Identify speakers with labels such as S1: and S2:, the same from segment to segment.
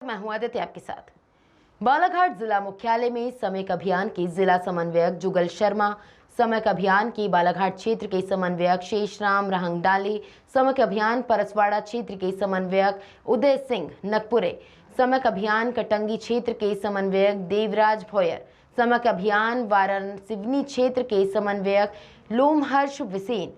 S1: मैं हूं आदित्य आपके साथ। बालाघाट जिला मुख्यालय में समयक अभियान के जिला समन्वयक जुगल शर्मा, समयक अभियान के बालाघाट क्षेत्र के समन्वयक शेषराम रहंगडाले, समयक अभियान परसवाड़ा क्षेत्र के समन्वयक उदय सिंह नकपुरे, समयक अभियान कटंगी क्षेत्र के समन्वयक देवराज भोयर, समयक अभियान वाराणसी क्षेत्र के समन्वयक लोमहर्ष विसेन,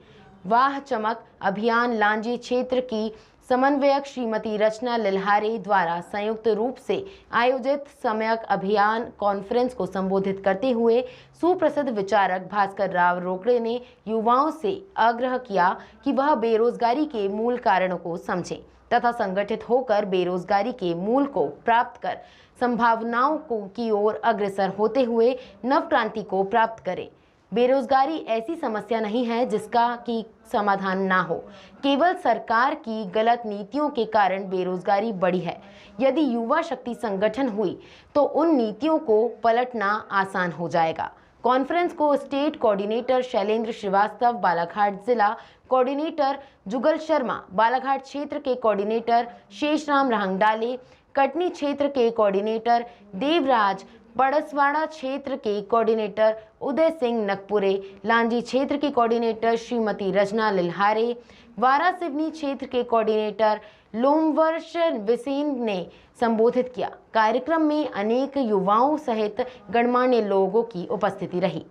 S1: वाह चमक अभियान लांजी क्षेत्र की समन्वयक श्रीमती रचना लिल्हारे द्वारा संयुक्त रूप से आयोजित समयक अभियान कॉन्फ्रेंस को संबोधित करते हुए सुप्रसिद्ध विचारक भास्कर राव रोकड़े ने युवाओं से आग्रह किया कि वह बेरोजगारी के मूल कारणों को समझें तथा संगठित होकर बेरोजगारी के मूल को प्राप्त कर संभावनाओं की ओर अग्रसर होते हुए नव क्रांति को प्राप्त करें। बेरोजगारी ऐसी समस्या नहीं है जिसका की समाधान ना हो, केवल सरकार की गलत नीतियों के कारण बेरोजगारी बढ़ी है। यदि युवा शक्ति संगठन हुई तो उन नीतियों को पलटना आसान हो जाएगा। कॉन्फ्रेंस को स्टेट कोऑर्डिनेटर शैलेंद्र श्रीवास्तव, बालाघाट जिला कोऑर्डिनेटर जुगल शर्मा, बालाघाट क्षेत्र के कोऑर्डिनेटर शेषराम रहंगडाले, कटनी क्षेत्र के कोऑर्डिनेटर देवराज, परसवाड़ा क्षेत्र के कोऑर्डिनेटर उदय सिंह नकपुरे, लांजी क्षेत्र की कोऑर्डिनेटर श्रीमती रचना लिल्हारे, वारासिवनी क्षेत्र के कोऑर्डिनेटर लोमहर्ष विसेन ने संबोधित किया। कार्यक्रम में अनेक युवाओं सहित गणमान्य लोगों की उपस्थिति रही।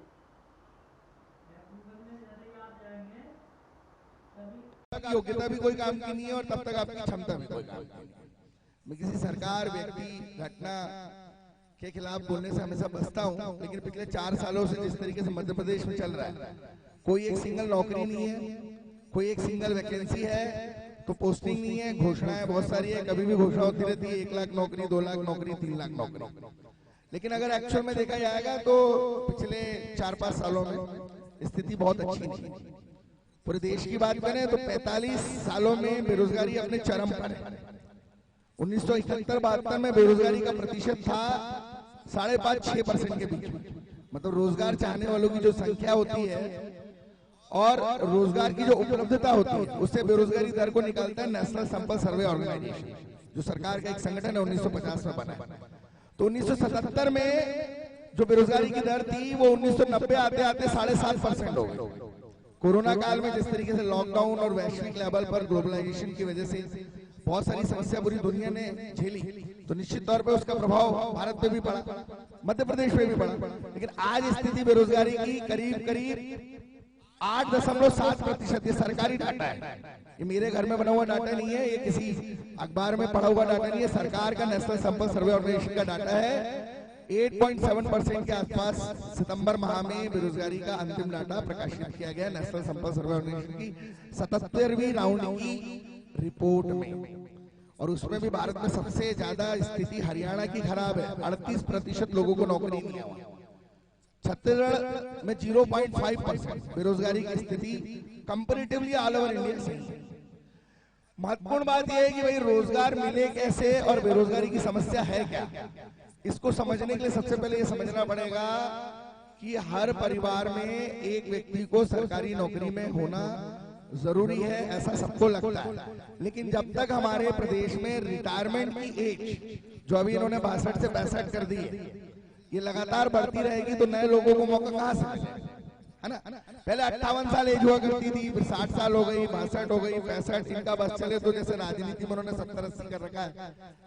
S2: योग्यता भी कोई काम की नहीं है और तब तक आपकी क्षमता भी कोई काम की नहीं। मैं किसी सरकार, व्यक्ति, घटना के खिलाफ बोलने से हमेशा बचता हूं, लेकिन पिछले 4 सालों से जिस तरीके से मध्य प्रदेश में चल रहा है, कोई एक सिंगल नौकरी नहीं है, कोई एक सिंगल वैकेंसी है तो पोस्टिंग नहीं है, घोषणाएं बहुत सारी है, कभी भी घोषणा होती रहती है 1 लाख नौकरी, 2 लाख नौकरी, 3 लाख नौकरी। लेकिन अगर एक्चुअल में देखा जाएगा तो पिछले 4-5 सालों में स्थिति बहुत अच्छी नहीं। पूरे देश की बात करें तो 45 सालों में बेरोजगारी अपने चरम पर है। 1971-72 में बेरोजगारी का प्रतिशत था 5.5-6% के बीच में। मतलब रोजगार चाहने वालों की जो संख्या होती है और रोजगार की जो उपलब्धता होती है, उससे बेरोजगारी दर को निकालता है नेशनल सैंपल सर्वे ऑर्गेनाइजेशन, जो सरकार का एक संगठन है, 1950 में बना। तो 1977 में जो बेरोजगारी की दर थी वो 1990 आते आते 7.5% हो गई। कोरोना काल में जिस तरीके से लॉकडाउन और वैश्विक लेवल पर ग्लोबलाइजेशन की वजह से बहुत सारी समस्या पूरी दुनिया ने झेली, तो निश्चित तौर पे उसका प्रभाव भारत पे भी पड़ा, मध्य प्रदेश पे भी पड़ा। लेकिन आज स्थिति बेरोजगारी की करीब 8.7% ये सरकारी डाटा है। ये मेरे घर में बना हुआ डाटा नहीं है, ये किसी अखबार में पढ़ा हुआ डाटा नहीं है, सरकार का नेशनल सैंपल सर्वे ऑर्गेनाइजेशन का डाटा है। 8.7% के आसपास सितंबर माह में बेरोजगारी का अंतिम डाटा प्रकाशित किया गया नेशनल सैंपल सर्वे ऑर्गेनाइजेशन की 77वीं राउंड की रिपोर्ट में। और उसमें भी भारत में सबसे ज्यादा स्थिति हरियाणा की खराब है, 38% लोगों को नौकरी नहीं है। छत्तीसगढ़ में 0.5% बेरोजगारी की स्थिति कंपैरेटिवली ऑल ओवर इंडिया सही है। महत्वपूर्ण बात यह है कि भाई रोजगार मिले कैसे और बेरोजगारी की समस्या है क्या, इसको समझने के लिए सबसे पहले ये समझना पड़ेगा कि हर परिवार में एक व्यक्ति को सरकारी नौकरी में होना जरूरी है, ऐसा सबको लगता है। लेकिन जब तक हमारे प्रदेश में रिटायरमेंट की एज जो अभी इन्होंने 62 से 65 कर दी है, ये लगातार बढ़ती रहेगी तो नए लोगों को मौका कहां से मिलेगा, है ना। पहले 58 साल एज हुआ करती थी, फिर 60 साल हो गई, 62 हो गई, 65, इनका बस चले तो जैसे राजनीति में उन्होंने 70-80 कर रखा है,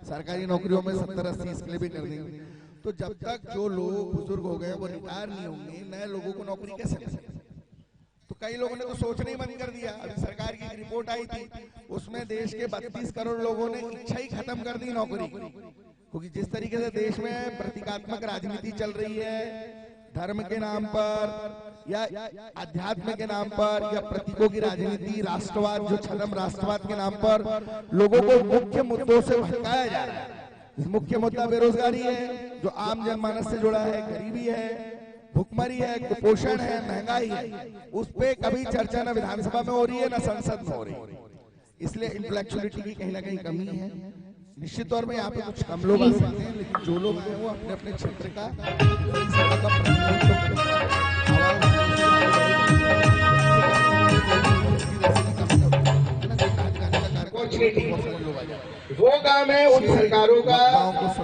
S2: सरकारी नौकरियों में 70-80 इसके लिए भी कर देंगे। तो जब तक जो लोग बुजुर्ग हो गए वो रिटायर नहीं होंगे, नए लोगों को नौकरी कैसे मिलेगी। तो कई लोगों ने तो सोचना ही बंद कर दिया। अभी सरकार की एक रिपोर्ट आई थी, उसमें देश के 32 करोड़ लोगों ने इच्छा ही खत्म कर दी नौकरी, क्योंकि जिस तरीके से देश में प्रतीकात्मक राजनीति चल रही है, धर्म के नाम पर या अध्यात्म के नाम पर या प्रतीकों की राजनीति, राष्ट्रवाद, जो छद्म राष्ट्रवाद के नाम पर लोगों को मुख्य मुद्दों से भटकाया जा रहा है। मुख्य मुद्दा बेरोजगारी है, जो आम जनमानस से जुड़ा है, गरीबी है, भुखमरी है, कुपोषण है, महंगाई है, उस पे कभी चर्चा न विधानसभा में हो रही है न संसद में हो रही है। इसलिए इंटेलेक्चुअलिटी की कहीं ना कहीं कमी है। निश्चित तौर में यहाँ पे कुछ कम लोग आ सकते हैं, लेकिन जो लोग हैं वो अपने अपने क्षेत्र का वो काम है उन सरकारों का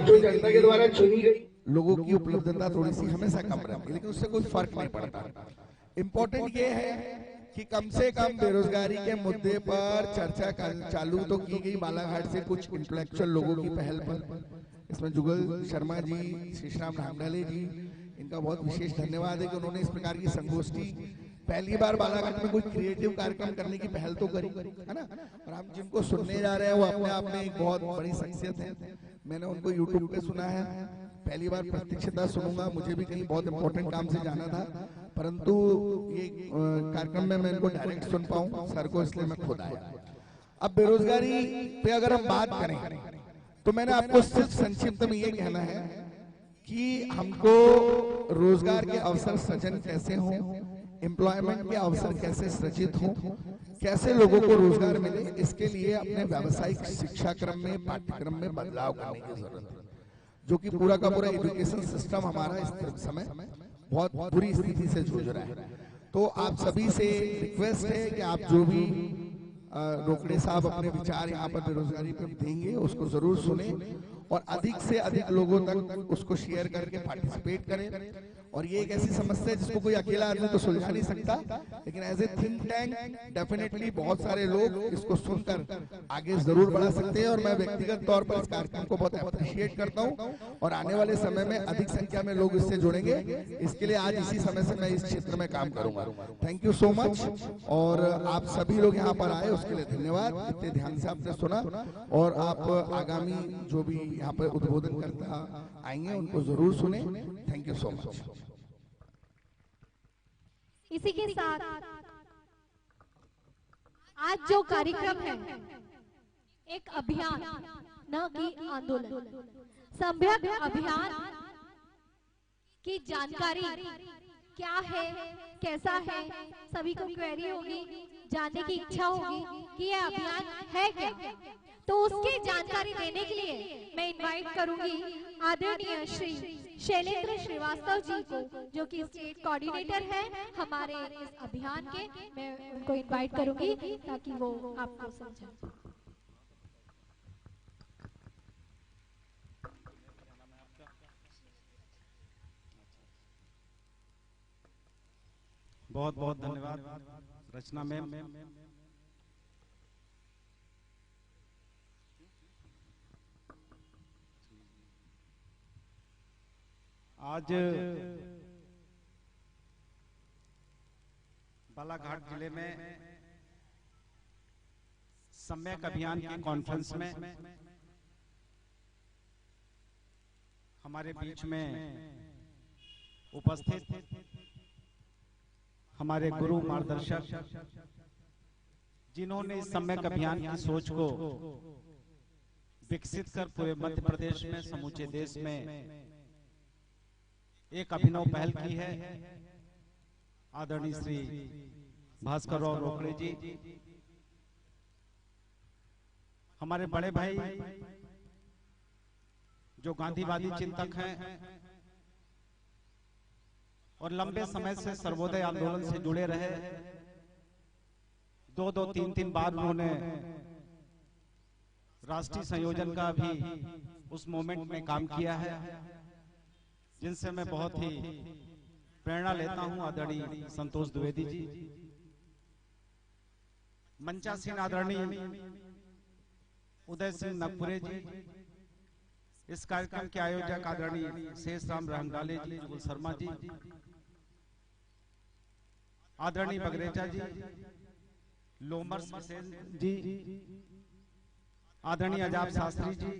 S2: जो जनता के द्वारा चुनी गई। लोगों की उपलब्धता थोड़ी सी हमेशा कम रहती है, लेकिन उससे कोई फर्क नहीं पड़ता। इम्पोर्टेंट ये है कि कम से कम बेरोजगारी के मुद्दे पर चर्चा चालू तो की गई बालाघाट से कुछ इंटेलेक्चुअल लोगों की पहल पर। इसमें जुगल शर्मा जी, शेषराम रांगडाले जी, इनका बहुत विशेष धन्यवाद है कि उन्होंने इस प्रकार की संगोष्ठी पहली बार बालाघाट में कोई क्रिएटिव कार्यक्रम करने की पहल तो करी, है ना। और हम जिनको सुनने जा रहे हैं वो अपने आप में एक बहुत बड़ी शख्सियत है। मैंने उनको यूट्यूब पे सुना है, पहली बार प्रत्यक्षता सुनूंगा। मुझे भी कहीं बहुत इंपॉर्टेंट काम से जाना था, परंतु ये कार्यक्रम में मैं इनको डायरेक्ट सुन पाऊं सर को, इसलिए मैं खुद आया। अब बेरोजगारी पे अगर हम बात करें तो मैंने आपको सिर्फ संक्षिप्त में ये कहना है कि हमको रोजगार के अवसर सृजन कैसे हों, एम्प्लॉयमेंट के अवसर कैसे सृजित हों, कैसे लोगों को रोजगार मिले, इसके लिए अपने व्यावसायिक शिक्षा क्रम में, पाठ्यक्रम में बदलाव करने की जरूरत है। जो कि पूरा का पूरा एजुकेशन सिस्टम हमारा इस समय बहुत बुरी स्थिति से जूझ रहा है। तो आप सभी से रिक्वेस्ट है कि आप जो भी रोकड़े साहब अपने विचार यहाँ पर बेरोजगारी पर देंगे उसको जरूर सुने और अधिक से अधिक लोगों तक उसको शेयर करके पार्टिसिपेट करें। और ये एक ऐसी समस्या है जिसको कोई अकेला आदमी तो सुलझा नहीं सकता, लेकिन as a think tank definitely बहुत सारे लोग इसको सुनकर आगे जरूर बढ़ा सकते हैं। और मैं व्यक्तिगत तौर पर इस कार्यक्रम को बहुत अप्रिशिएट करता हूं और आने वाले समय में अधिक संख्या में लोग इससे जुड़ेंगे। इसके लिए आज इसी समय से मैं इस क्षेत्र में काम करूंगा। Thank you so much. और आप सभी लोग यहाँ पर आए उसके लिए धन्यवाद, इतने ध्यान से आपने सुना। और आप आगामी जो भी यहाँ पर उद्बोधन करता आएंगे उनको जरूर सुने। Thank you so much.
S3: इसी के साथ आज जो कार्यक्रम है एक अभियान न कि आंदोलन, सम्यक अभियान की जानकारी क्या है, कैसा है, सभी को क्वेरी होगी, जानने की इच्छा होगी कि यह अभियान है क्या। तो उसकी जानकारी देने के लिए मैं इनवाइट करूंगी आदरणीय श्री शैलेंद्र श्रीवास्तव जी को, जो कि स्टेट कोऑर्डिनेटर है हमारे इस अभियान के। मैं उनको इनवाइट करूंगी ताकि वो आपको समझाएं।
S4: बहुत बहुत धन्यवाद रचना मैम। आज बालाघाट जिले में सम्यक अभियान के कॉन्फ्रेंस में हमारे बीच में उपस्थित हमारे गुरु मार्गदर्शक, जिन्होंने इस सम्यक अभियान की सोच को विकसित कर पूरे मध्य प्रदेश में, समूचे देश में एक अभिनव पहल की है, आदरणीय श्री भास्कर राव रोकड़े जी, हमारे बड़े भाई जो गांधीवादी चिंतक हैं और लंबे समय से सर्वोदय आंदोलन से जुड़े रहे। 2-3 बार उन्होंने राष्ट्रीय संयोजन का भी उस मोमेंट में काम किया है, जिनसे मैं बहुत ही प्रेरणा लेता हूं। आदरणीय संतोष द्विवेदी जी, मंचासीन आदरणीय उदय सिंह नगपुरे जी, इस कार्यक्रम के आयोजक आदरणीय शेषराम रांगडाले जी, जुगल शर्मा जी, आदरणीय बगरेचा जी, लोमर्स जी, आदरणीय अजाब शास्त्री जी,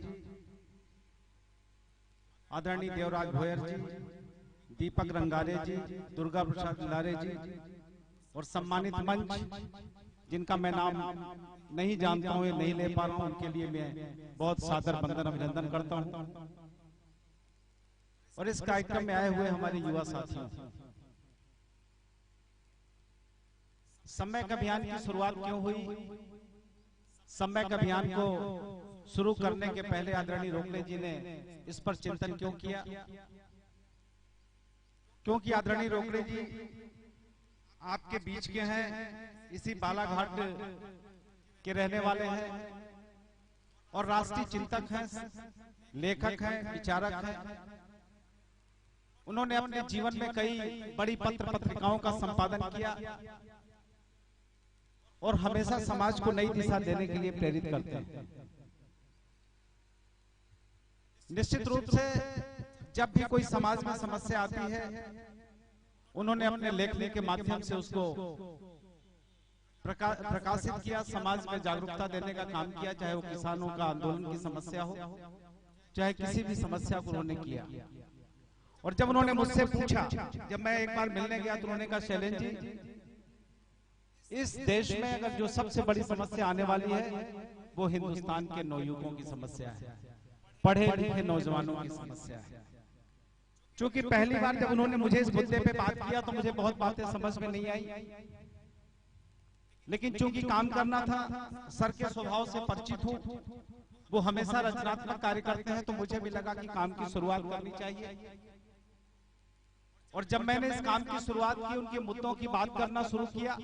S4: आदरणीय देवराज भोयर जी, दीपक रंगारे जी, दुर्गा प्रसाद लारे जी और सम्मानित मंच जिनका मैं नाम नहीं जानता हूं, नहीं ले पा रहा हूं, उनके लिए मैं बहुत सादर वंदन अभिनंदन करता हूं। और इस कार्यक्रम में आए हुए हमारे युवा साथियों, सम्यक अभियान की शुरुआत क्यों हुई, सम्यक अभियान को शुरू करने के पहले आदरणीय रोकड़े जी ने इस पर चिंतन क्यों किया? क्योंकि आदरणीय रोकड़े जी आपके बीच के हैं, इसी बालाघाट के रहने वाले हैं और राष्ट्रीय चिंतक हैं, लेखक हैं, विचारक हैं। उन्होंने अपने जीवन में कई बड़ी पत्र पत्रिकाओं का संपादन किया और हमेशा समाज को नई दिशा देने के लिए प्रेरित करते हैं। निश्चित रूप से जब भी कोई समाज में समस्या आती है, उन्होंने अपने लेखनी के माध्यम से उसको प्रकाशित किया, समाज में जागरूकता देने का काम किया, चाहे वो किसानों का आंदोलन की समस्या हो, चाहे किसी भी समस्या को उन्होंने किया। और जब उन्होंने मुझसे पूछा, जब मैं एक बार मिलने गया तो उन्होंने कहा, शैलेंद्र जी, इस देश में अगर जो सबसे बड़ी समस्या आने वाली है वो हिंदुस्तान के नवयुवकों की समस्या है, पढ़े लिखे नौजवानों की समस्या है। क्योंकि पहली बार जब उन्होंने मुझे इस मुद्दे पे बात किया तो मुझे बहुत बातें समझ में नहीं आई, लेकिन चूंकि काम करना था, सर के स्वभाव से परिचित हूं, वो हमेशा रचनात्मक कार्य करते हैं, तो मुझे भी लगा कि काम की शुरुआत करनी चाहिए। और जब मैंने इस काम की शुरुआत की, उनके मुद्दों की बात करना शुरू किया,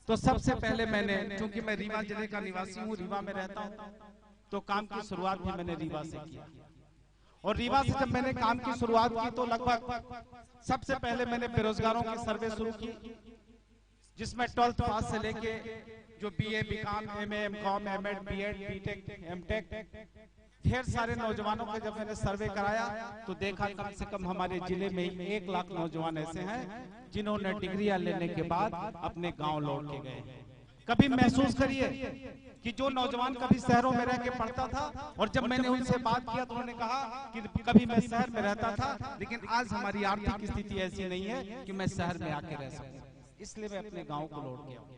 S4: तो सबसे पहले मैंने, क्योंकि मैं रीवा जिले का निवासी हूँ, रीवा में रहता हूँ, तो काम की शुरुआत भी मैंने रीवा से किया। और रीवा से जब मैंने काम की शुरुआत की तो लगभग सबसे पहले मैंने बेरोजगारों की सर्वे शुरू की, जिसमें 12th पास से लेके जो BA, BCom, MA, MCom, MEd, BEd, BTech, MTech, ढेर सारे नौजवानों का जब मैंने सर्वे कराया तो देखा कम से कम हमारे जिले में 1 लाख नौजवान ऐसे हैं जिन्होंने डिग्रियां लेने के बाद अपने गांव लौट के गए। कभी महसूस करिए कि जो नौजवान कभी शहरों में रह के पढ़ता था, और जब मैंने उनसे बात किया तो उन्होंने कहा कि कभी मैं शहर में रहता था, लेकिन आज हमारी आर्थिक स्थिति ऐसी नहीं है कि मैं शहर में आके रह सकूं, इसलिए मैं अपने गांव को लौट गया।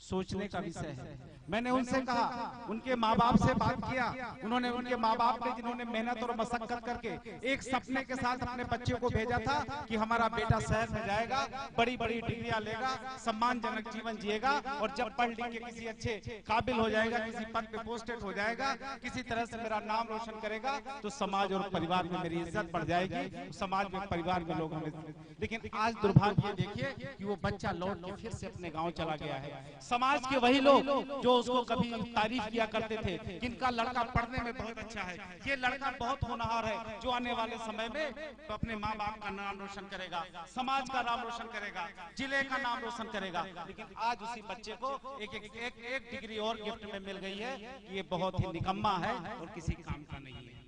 S4: सोचने का विषय है। मैंने उनसे कहा, उनके माँ बाप से बात किया, उन्होंने, उनके माँ बाप ने जिन्होंने मेहनत और मशक्कत करके एक सपने के साथ अपने बच्चे को भेजा था कि हमारा बेटा शहर में जाएगा, बड़ी बड़ी डिग्रियां लेगा, सम्मानजनक जीवन जिएगा, और जब पढ़ लिख के किसी अच्छे काबिल हो जाएगा, किसी पद पे पोस्टेड हो जाएगा, किसी तरह से मेरा नाम रोशन करेगा, तो समाज और परिवार में मेरी इज्जत बढ़ जाएगी, समाज में, परिवार में लोग हमें। लेकिन आज दुर्भाग्य देखिए कि वो बच्चा लौट के फिर से अपने गाँव चला गया है। समाज के वही लोग जो उसको कभी तारीफ किया करते थे कि इनका लड़का पढ़ने में बहुत अच्छा है, ये लड़का बहुत होनहार है, जो आने वाले समय में तो अपने माँ बाप का नाम रोशन करेगा, समाज का नाम रोशन करेगा, जिले का नाम रोशन करेगा। लेकिन आज उसी बच्चे को एक डिग्री और गिफ्ट में मिल गई है कि ये बहुत ही निकम्मा है और किसी काम का नहीं है।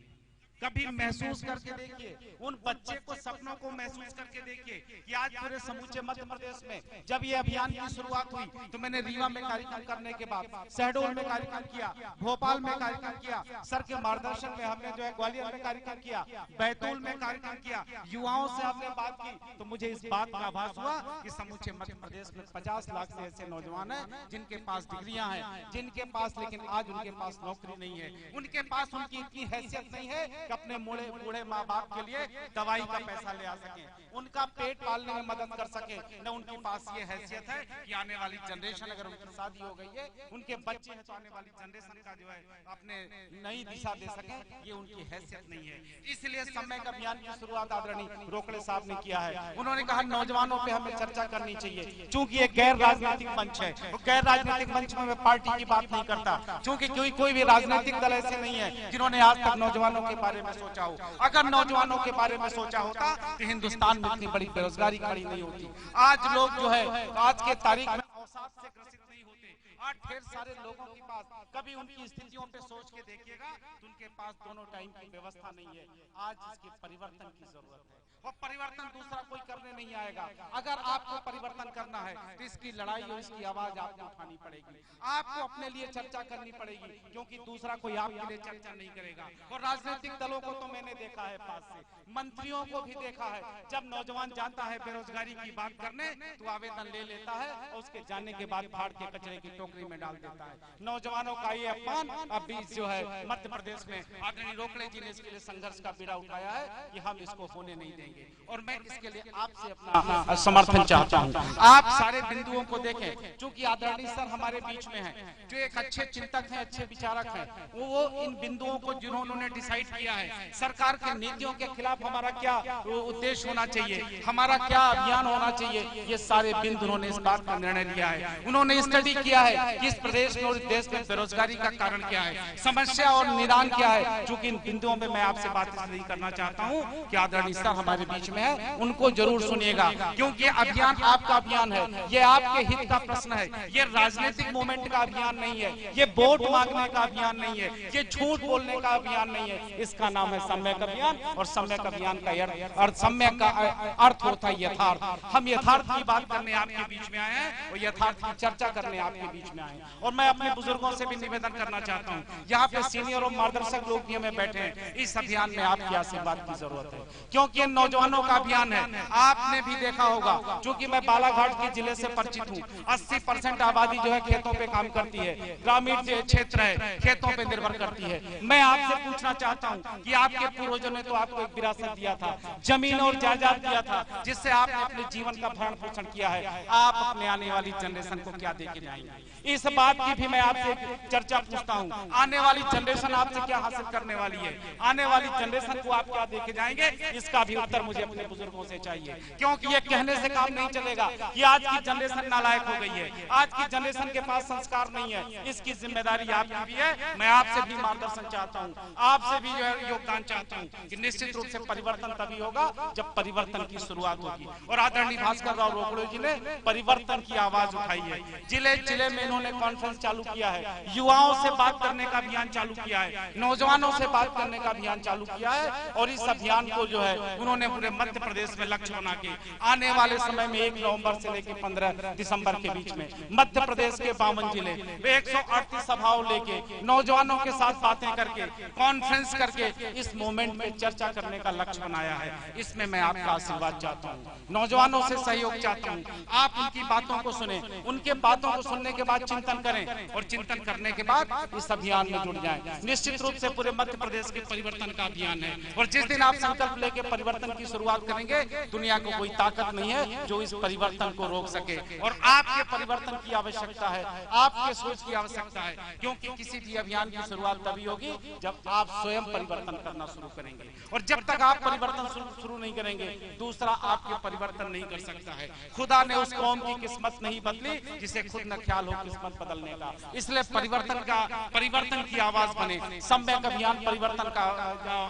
S4: कभी महसूस करके देखिए, उन बच्चे को, सपनों को महसूस करके देखिए कि आज पूरे समूचे मध्य प्रदेश में जब ये अभियान की शुरुआत हुई तो मैंने रीवा में कार्यक्रम करने के बाद शहडोल में कार्यक्रम किया, भोपाल में कार्यक्रम किया, सर के मार्गदर्शन में हमने जो है ग्वालियर में कार्यक्रम किया, बैतूल में कार्यक्रम किया, युवाओं से हमने बात की, तो मुझे इस बात का आभास हुआ कि समूचे मध्य प्रदेश में 50 लाख से ऐसे नौजवान हैं जिनके पास डिग्रियां हैं, जिनके पास, लेकिन आज उनके पास नौकरी नहीं है, उनके पास उनकी इतनी हैसियत नहीं है अपने बूढ़े माँ बाप के लिए दवाई का पैसा ले आ सके, उनका पेट पालने में मदद कर सके, न उनके पास ये हैसियत है कि आने वाली जनरेशन, अगर उनकी शादी हो गई है, उनके बच्चे हैं, तो आने वाली जनरेशन का जो है अपने नई दिशा दे सके, ये उनकी हैसियत नहीं है। इसलिए समय का अभियान की शुरुआत आदरणीय रोकड़े साहब ने किया है। उन्होंने कहा नौजवानों पे हमें चर्चा करनी चाहिए, चूंकि ये गैर राजनीतिक मंच है, गैर राजनीतिक मंच में मैं पार्टी की बात नहीं करता, क्योंकि कोई भी राजनीतिक दल ऐसे नहीं है जिन्होंने आज तक नौजवानों के बारे में सोचा हो। अगर नौजवानों के बारे में सोचा होता तो हिंदुस्तान में इतनी बड़ी बेरोजगारी खड़ी नहीं होती। आज लोग जो है आज के तारीख में अवसाद से ग्रसित नहीं होते। आज ढेर सारे लोगों के पास, कभी उनकी स्थितियों पे सोच के देखिएगा तो उनके पास दोनों टाइम की व्यवस्था नहीं है। आज इसके परिवर्तन की जरूरत है, और परिवर्तन दूसरा कोई करने नहीं आएगा। अगर आपको परिवर्तन करना है तो इसकी लड़ाई और इसकी आवाज आपको उठानी पड़ेगी, आपको अपने लिए चर्चा करनी पड़ेगी, क्योंकि दूसरा कोई आपके लिए चर्चा नहीं करेगा। और राजनीतिक दलों को तो मैंने देखा है पास से, मंत्रियों को भी देखा है, जब नौजवान जाता है बेरोजगारी की बात करने तो आवेदन ले लेता है और उसके जाने के बाद फाड़ के कचरे की टोकरी में डाल देता है। नौजवानों का ये अपमान अभी जो है मध्य प्रदेश में आदरणीय रोकड़े जी ने इसके लिए संघर्ष का बीड़ा उठाया है कि हम इसको होने नहीं देंगे, और मैं इसके लिए आपसे अपना समर्थन चाहता हूं। आप सारे बिंदुओं को देखें, क्योंकि आदरणीय सर हमारे बीच में हैं, जो एक अच्छे चिंतक हैं, अच्छे विचारक हैं, वो इन बिंदुओं को जिन्होंने डिसाइड किया है, सरकार की नीतियों के खिलाफ हमारा क्या उद्देश्य होना चाहिए, हमारा क्या अभियान होना चाहिए, ये सारे बिंदु उन्होंने इस बात का निर्णय लिया है। उन्होंने स्टडी किया है है कि इस प्रदेश में और इस देश में बेरोजगारी का कारण क्या है, समस्या और निदान क्या है। चूंकि इन बिंदुओं पे मैं आपसे बात नहीं करना चाहता हूं कि आदरणीय सर हमारे बीच में है, उनको जरूर सुनिएगा, क्योंकि अभियान आपका अभियान है, ये आपके हित का प्रश्न है, ये राजनीतिक मूवमेंट का अभियान नहीं है, ये वोट मांगने का अभियान नहीं है, ये झूठ बोलने का अभियान नहीं है। इसका नाम है सम्यक अभियान, और सम्यक अभियान का अर्थ, सम्यक का अर्थ होता है यथार्थ। हम यथार्थ की बात करने आपके बीच में आए हैं और यथार्थ की चर्चा करने आपके बीच में आए हैं। और मैं अपने बुजुर्गों से भी निवेदन करना चाहता हूँ, यहाँ पे सीनियर और मार्गदर्शक लोग भी हमें बैठे हैं, इस अभियान में आपके आशीर्वाद की जरूरत है, क्योंकि ये नौजवानों का अभियान है। आपने भी देखा होगा, क्योंकि मैं बालाघाट के जिले से परिचित हूँ, 80% आबादी जो है खेतों पे काम करती है, ग्रामीण क्षेत्र है, खेतों पे निर्भर करती है। मैं आपसे पूछना चाहता हूँ कि आपके पूर्वजों ने तो आपको एक विरासत दिया था, जमीन और जायदाद दिया था, जिससे आपने अपने जीवन का भरण पोषण किया है। आप अपने आने वाली जनरेशन को क्या देके जाएंगे? इस बात की भी मैं आपसे चर्चा पूछता हूँ, आने वाली जनरेशन आपसे क्या हासिल करने वाली है, आने वाली जनरेशन को आप क्या देके जाएंगे? इसका भी उत्तर मुझे अपने बुजुर्गों से चाहिए, क्योंकि ये कहने से काम नहीं चलेगा कि आज की जनरेशन नालायक हो गई है, आज की जनरेशन के पास संस्कार नहीं है। इसकी जिम्मेदारी आपकी भी है। मैं आपसे भी मार्गदर्शन चाहता हूँ, आपसे भी जो है योगदान चाहता हूँ कि निश्चित रूप से परिवर्तन तभी होगा जब परिवर्तन की शुरुआत होगी। और आदरणीय भास्कर राव रोकड़े जी ने परिवर्तन की आवाज उठाई है, जिले जिले में इन्होंने कॉन्फ्रेंस चालू किया है, युवाओं से बात करने का अभियान चालू किया है, नौजवानों से बात करने का अभियान चालू किया है। और इस अभियान को जो है उन्होंने पूरे मध्य प्रदेश में लक्ष्य बना के आने वाले समय में 1 नवंबर से लेकर 15 दिसंबर के बीच में मध्य प्रदेश के 52 जिले 138 सभाओं लेके नौजवानों के साथ बातें करके कॉन्फ्रेंस करके इस मूवमेंट में चर्चा करने का लक्ष्य बनाया है। इसमें मैं आपका आशीर्वाद चाहता हूँ, नौजवानों से सहयोग चाहता हूँ। आप उनकी बातों को सुने, उनके बातों को सुनने के बाद चिंतन करें और चिंतन करने के बाद इस अभियान में जुड़ जाएं। निश्चित रूप से पूरे मध्य प्रदेश के परिवर्तन का अभियान है, और जिस दिन आप संकल्प लेके परिवर्तन की शुरुआत करेंगे, दुनिया को कोई ताकत नहीं है जो इस परिवर्तन को रोक सके। और आपके परिवर्तन की आवश्यकता है, आपके सोच की आवश्यकता है, क्योंकि किसी भी अभियान की शुरुआत तभी होगी जब आप स्वयं परिवर्तन करना शुरू करेंगे। और जब तक आप परिवर्तन शुरू नहीं करेंगे, दूसरा आपके परिवर्तन नहीं कर सकता है। खुदा ने उस कौम की किस्मत नहीं बदली जिसे खुद न ख्याल हो किस्मत बदलने का। इसलिए परिवर्तन की आवाज बने। सम्यक अभियान परिवर्तन का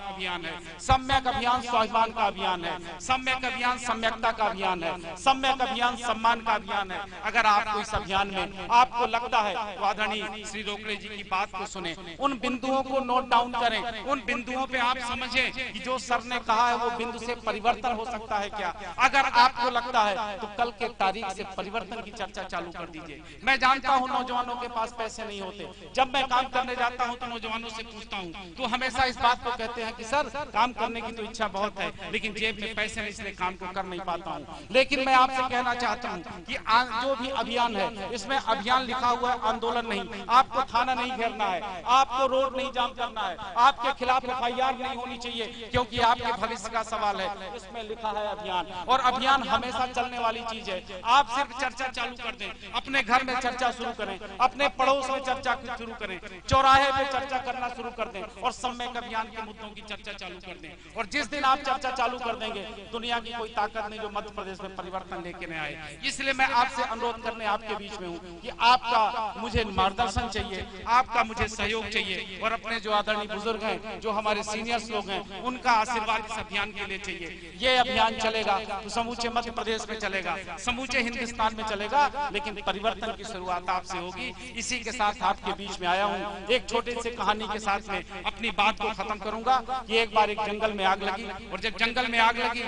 S4: अभियान है, सम्यक अभियान स्वाभिमान का अभियान है, सम्यक अभियान सम्यकता का अभियान है, सम्यक अभियान सम्मान का अभियान है। अगर आपको इस अभियान में आपको लगता है तो आदरणीय श्री रोकड़े जी की बात को सुने, उन बिंदुओं को नोट डाउन करें, उन बिंदुओं पे आप समझें कि जो सर ने कहा है वो बिंदु से परिवर्तन हो सकता है क्या। अगर आपको लगता है तो कल के तारीख से परिवर्तन की चर्चा चालू कर दीजिए। मैं जानता हूं नौजवानों के पास पैसे नहीं होते, जब मैं काम करने जाता हूं तो नौजवानों से पूछता हूं तो हमेशा इस बात को कहते हैं कि सर काम करने की तो इच्छा बहुत है, लेकिन जेब में पैसे नहीं, इसलिए काम को कर नहीं पाता हूं। लेकिन मैं आपसे कहना चाहता हूं कि जो भी अभियान है, इसमें अभियान लिखा हुआ है आंदोलन नहीं। आपको थाना नहीं घेरना है, आपको रोड नहीं जाम करना है, आपके खिलाफ FIR नहीं होनी चाहिए, क्योंकि आपके भविष्य का सवाल है। इसमें लिखा है अभियान, और अभियान हमेशा चलने वाली चीज है। आप सिर्फ चर्चा चालू कर दें, अपने घर में चर्चा शुरू करें, अपने पड़ोस में चर्चा शुरू करें, चौराहे पे चर्चा करना शुरू कर दें, और सम्यक अभियान के मुद्दों की चर्चा चालू कर दें। और जिस दिन आप चर्चा चालू कर देंगे, दुनिया की कोई ताकत नहीं जो मध्य प्रदेश में परिवर्तन लेके न आए। इसलिए मैं आपसे अनुरोध करने आपके बीच में हूँ कि आपका मुझे मार्गदर्शन चाहिए, आपका मुझे सहयोग चाहिए, और अपने जो आदरणीय बुजुर्ग हैं, जो हमारे सीनियर्स लोग हैं, उनका आशीर्वाद इस अभियान के लिए चाहिए। ये अभियान चलेगा तो समूचे मध्य प्रदेश में चलेगा, समूचे हिंदुस्तान में चलेगा, लेकिन परिवर्तन की शुरुआत आपसे होगी। इसी के साथ आपके बीच में आया हूँ। एक छोटी सी कहानी के साथ में अपनी बात को खत्म करूंगा कि एक बार एक जंगल में आग लगी, और जब जंगल में आग लगी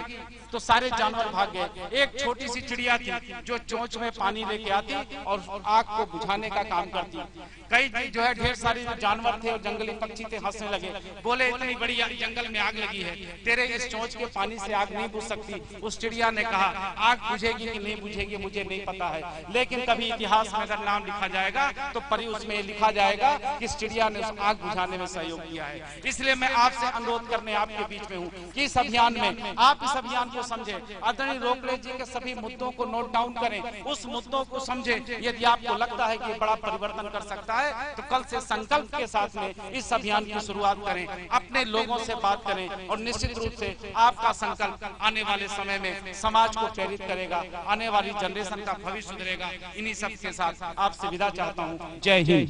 S4: तो सारे जानवर भाग गए। एक छोटी सी चिड़िया थी जो चोंच में पानी लेके आती और आग को बुझाने का काम करती। कई जो है ढेर सारे जानवर थे और जंगली पक्षी थे, हंसने लगे, बोले इतनी बड़ी जंगल में आग लगी है, तेरे इस चोंच के पानी से आग नहीं बुझ सकती। उस चिड़िया ने कहा आग बुझेगी कि नहीं बुझेगी मुझे नहीं पता है, लेकिन कभी इतिहास में अगर नाम लिखा जाएगा तो परी उसमें लिखा जाएगा कि इस चिड़िया ने उस आग बुझाने में सहयोग किया है। इसलिए मैं आपसे अनुरोध करने आपके बीच में हूँ कि इस अभियान में आप इस अभियान को समझे, आदरणीय रोकड़े जी के सभी मुद्दों को नोट डाउन करें, उस मुद्दों को समझे। यदि आपको लगता है कि बड़ा परिवर्तन कर सकता है तो कल से संकल्प के साथ में इस अभियान की शुरुआत करें, अपने लोगों से बात करें, और निश्चित रूप से आपका संकल्प आने वाले समय में समाज को प्रेरित करेगा, आने वाली जनरेशन का भविष्य सुधरेगा। इन्हीं सब के साथ आपसे विदा चाहता हूँ। जय Hind.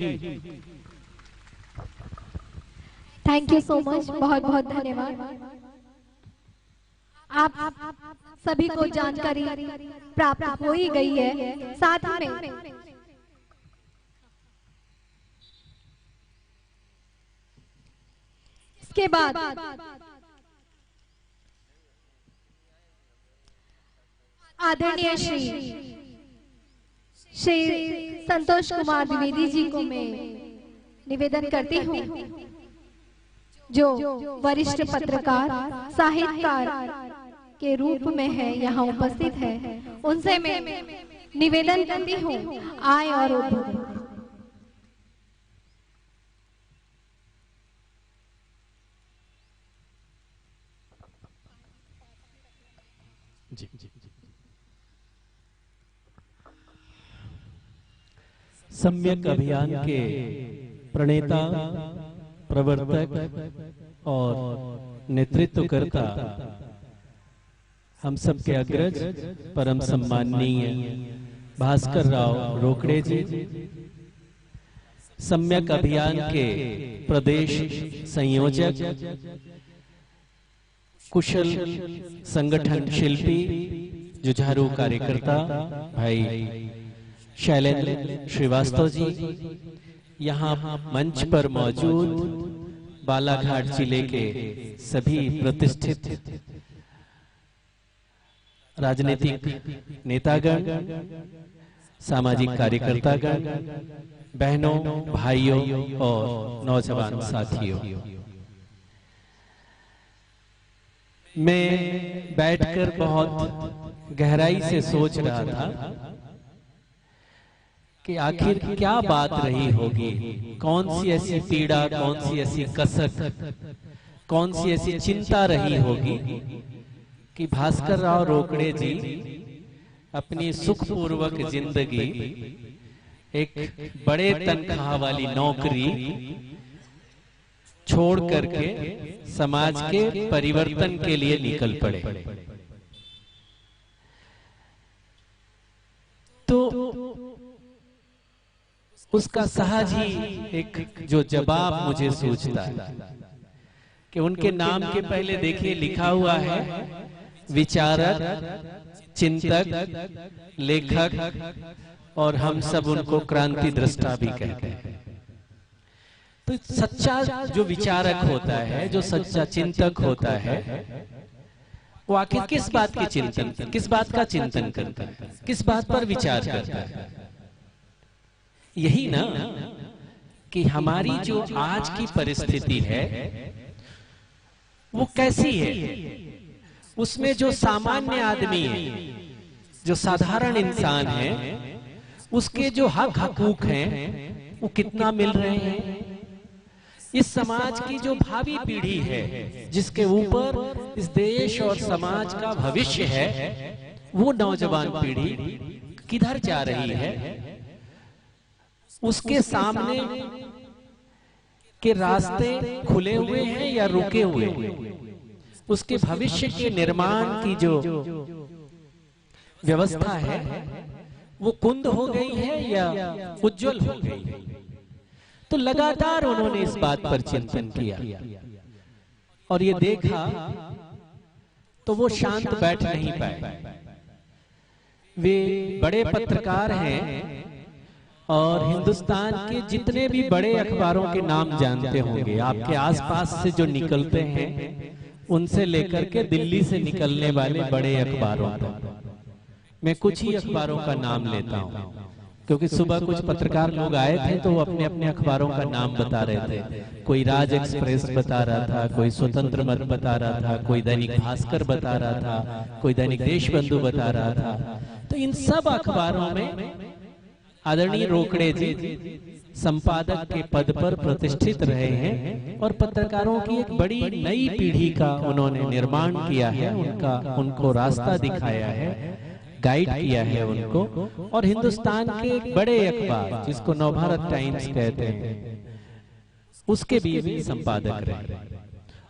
S3: Thank you so much, बहुत बहुत धन्यवाद। आप सभी को जानकारी प्राप्त हो ही गई है। साथ में इसके बाद आदरणीय श्री संतोष कुमार द्विवेदी जी को मैं निवेदन करती हूँ, जो वरिष्ठ पत्रकार साहित्यकार के रूप में है यहाँ उपस्थित है, उनसे मैं निवेदन करती हूँ आए और उठो।
S5: जी जी। सम्यक अभियान के प्रणेता, प्रवर्तक और नेतृत्वकर्ता हम सबके अग्रज परम सम्माननीय भास्कर राव रोकड़े जी, सम्यक अभियान के प्रदेश संयोजक, कुशल संगठन शिल्पी, जुझारू कार्यकर्ता भाई शैलेंद्र श्रीवास्तव जी, यहाँ मंच पर मौजूद बालाघाट जिले के सभी प्रतिष्ठित राजनीतिक नेतागण, सामाजिक कार्यकर्तागण, बहनों, भाइयों और नौजवान साथियों, मैं बैठकर बहुत गहराई से सोच रहा था कि आखिर क्या बात रही होगी, कौन सी ऐसी पीड़ा, कौन सी ऐसी कसक, कौन सी ऐसी चिंता रही होगी कि भास्कर राव रोकड़े जी अपनी सुखपूर्वक जिंदगी एक बड़े तनख्वाह वाली नौकरी छोड़ करके समाज के परिवर्तन के लिए निकल पड़े। तो उसका सहज ही एक जो जवाब मुझे सूझता है कि उनके नाम के पहले देखिए लिखा हुआ है विचारक, चिंतक, लेखक और हम सब उनको क्रांति दृष्टा भी कहते हैं। तो सच्चा जो विचारक होता है, जो सच्चा चिंतक होता है, वो आखिर किस बात की चिंतन, किस बात का चिंतन करता है, किस बात पर विचार करता है? यही ना कि हमारी जो आज की परिस्थिति है वो कैसी है, उसमें जो सामान्य आदमी है, जो साधारण इंसान है, उसके जो हक हकूक हैं वो कितना मिल रहे हैं? इस समाज की जो भावी पीढ़ी है, जिसके ऊपर इस देश और समाज का भविष्य है, वो नौजवान पीढ़ी किधर जा रही है? उसके सामने के रास्ते खुले हुए हैं या रुके हुए हैं? उसके भविष्य के निर्माण की जो व्यवस्था है वो कुंद हो गई है या उज्जवल हो गई है? तो लगातार उन्होंने इस बात पर चिंतन किया और ये देखा तो वो शांत बैठ नहीं पाए। वे बड़े पत्रकार हैं और हिंदुस्तान के जितने भी बड़े अखबारों के नाम जानते होंगे, आपके आसपास से जो निकलते हैं उनसे लेकर के दिल्ली से निकलने वाले बड़े अखबारों तक, मैं कुछ ही अखबारों का नाम लेता हूं क्योंकि सुबह कुछ पत्रकार लोग आए थे तो वो अपने अपने अखबारों का नाम बता रहे थे। कोई राज एक्सप्रेस बता रहा था, कोई स्वतंत्र मत बता रहा था, कोई दैनिक भास्कर बता रहा था, कोई दैनिक देशबंधु बता रहा था। तो इन सब अखबारों में आदरणीय रोकड़े जी संपादक के पद पर प्रतिष्ठित रहे हैं और पत्रकारों की एक बड़ी नई पीढ़ी का उन्होंने निर्माण किया है, उनको रास्ता दिखाया है, गाइड किया है उनको। और हिंदुस्तान के एक बड़े अखबार जिसको नवभारत टाइम्स कहते हैं उसके भी संपादक रहे।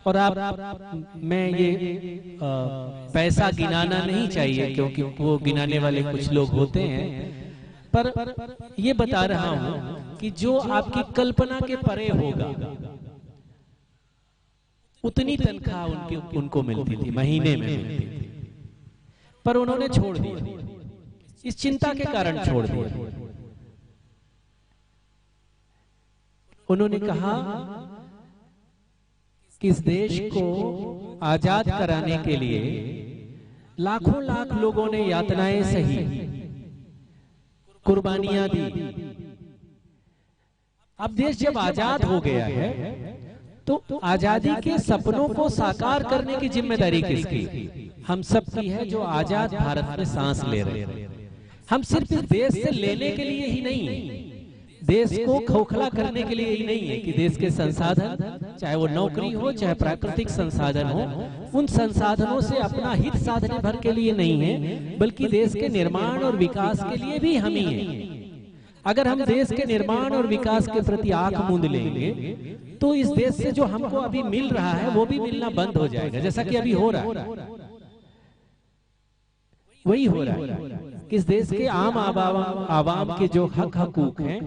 S5: और आप मैं ये पैसा गिनाना नहीं चाहिए क्योंकि वो गिनाने वाले कुछ लोग होते हैं, पर ये बता रहा हूं कि जो आपकी कल्पना के परे होगा उतनी तनख्वाह उनको मिलती थी, महीने में मिलती थी, पर उन्होंने छोड़ दिया, इस चिंता के कारण छोड़ दिया। उन्होंने कहा कि इस देश को आजाद कराने के लिए लाखों लाख लोगों ने यातनाएं सही, कुर्बानियां दी। अब देश जब आजाद हो गया है तो आजादी के सपनों को साकार करने की जिम्मेदारी किसकी? हम सब की है जो आजाद भारत में सांस ले रहे हैं। हम सिर्फ इस देश से लेने के लिए ही नहीं है, देश को खोखला करने के लिए ही नहीं है कि देश के संसाधन, चाहे वो नौकरी हो चाहे प्राकृतिक संसाधन हो, उन संसाधनों से अपना हित साधने भर के लिए नहीं है, बल्कि देश के निर्माण और विकास के लिए भी हम ही हैं। अगर हम देश के निर्माण और विकास के प्रति आंख मूंद लेंगे तो इस देश से जो हमको अभी मिल रहा है वो भी मिलना बंद हो जाएगा, जैसा कि अभी हो रहा है। वही हो रहा है कि इस देश के आम आवाम के जो हक हकूक हैं,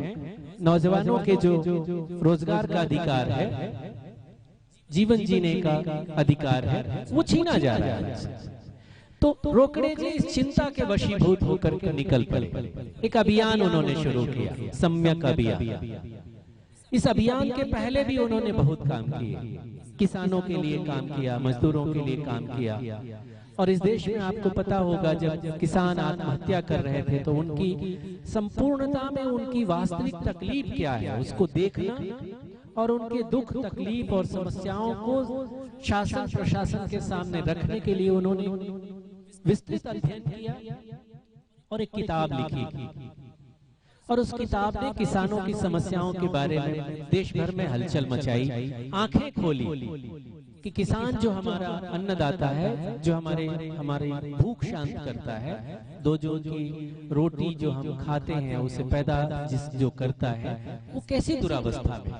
S5: नौजवानों के जो रोजगार का अधिकार है, जीवन जीने का अधिकार है, वो छीना जा रहा है। तो रोकड़े जी इस चिंता के वशीभूत होकर के निकल पड़े। एक अभियान उन्होंने शुरू किया, सम्यक अभियान। इस अभियान के पहले भी उन्होंने बहुत काम किए, किसानों के लिए काम किया, मजदूरों के लिए काम किया। और इस देश में आपको पता होगा जब किसान आत्महत्या कर रहे थे तो उनकी संपूर्णता में उनकी वास्तविक तकलीफ क्या है उसको देखना और उनके दुख तकलीफ और समस्याओं को शासन प्रशासन के सामने रखने के लिए उन्होंने विस्तृत अध्ययन किया और एक किताब लिखी। और उस किताब ने किसानों की समस्याओं के बारे में देश भर में हलचल मचाई, आंखें खोली कि किसान जो हमारा अन्नदाता है, जो हमारी भूख शांत करता है, दो जो की रोटी जो हम खाते हैं उसे पैदा जो करता है, वो कैसी दुरावस्था में,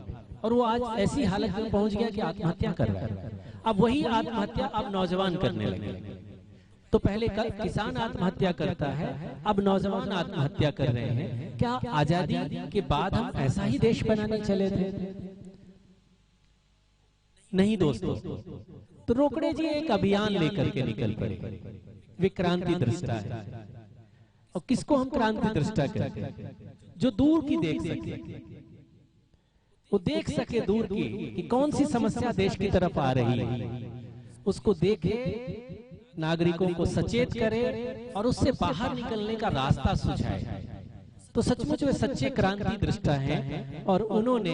S5: और वो आज ऐसी हालत में पहुंच गया कि आत्महत्या कर रहा है। अब वही आत्महत्या अब नौजवान करने लगे। तो पहले किसान आत्महत्या करता है, अब नौजवान आत्महत्या कर रहे हैं। क्या आजादी के बाद हम ऐसा ही देश बनाने चले थे? नहीं दोस्तों। तो रोकड़े जी एक अभियान लेकर के निकल पड़े। वे क्रांति दृष्टा है। और किसको हम क्रांति दृष्टा कहते हैं? जो दूर की देख सके, वो देख सके दूर की कि कौन सी समस्या देश की तरफ आ रही है, उसको देखे, नागरिकों को सचेत करे और उससे बाहर निकलने का रास्ता सुझाए। तो सचमुच वे सच्चे क्रांति दृष्टा हैं और उन्होंने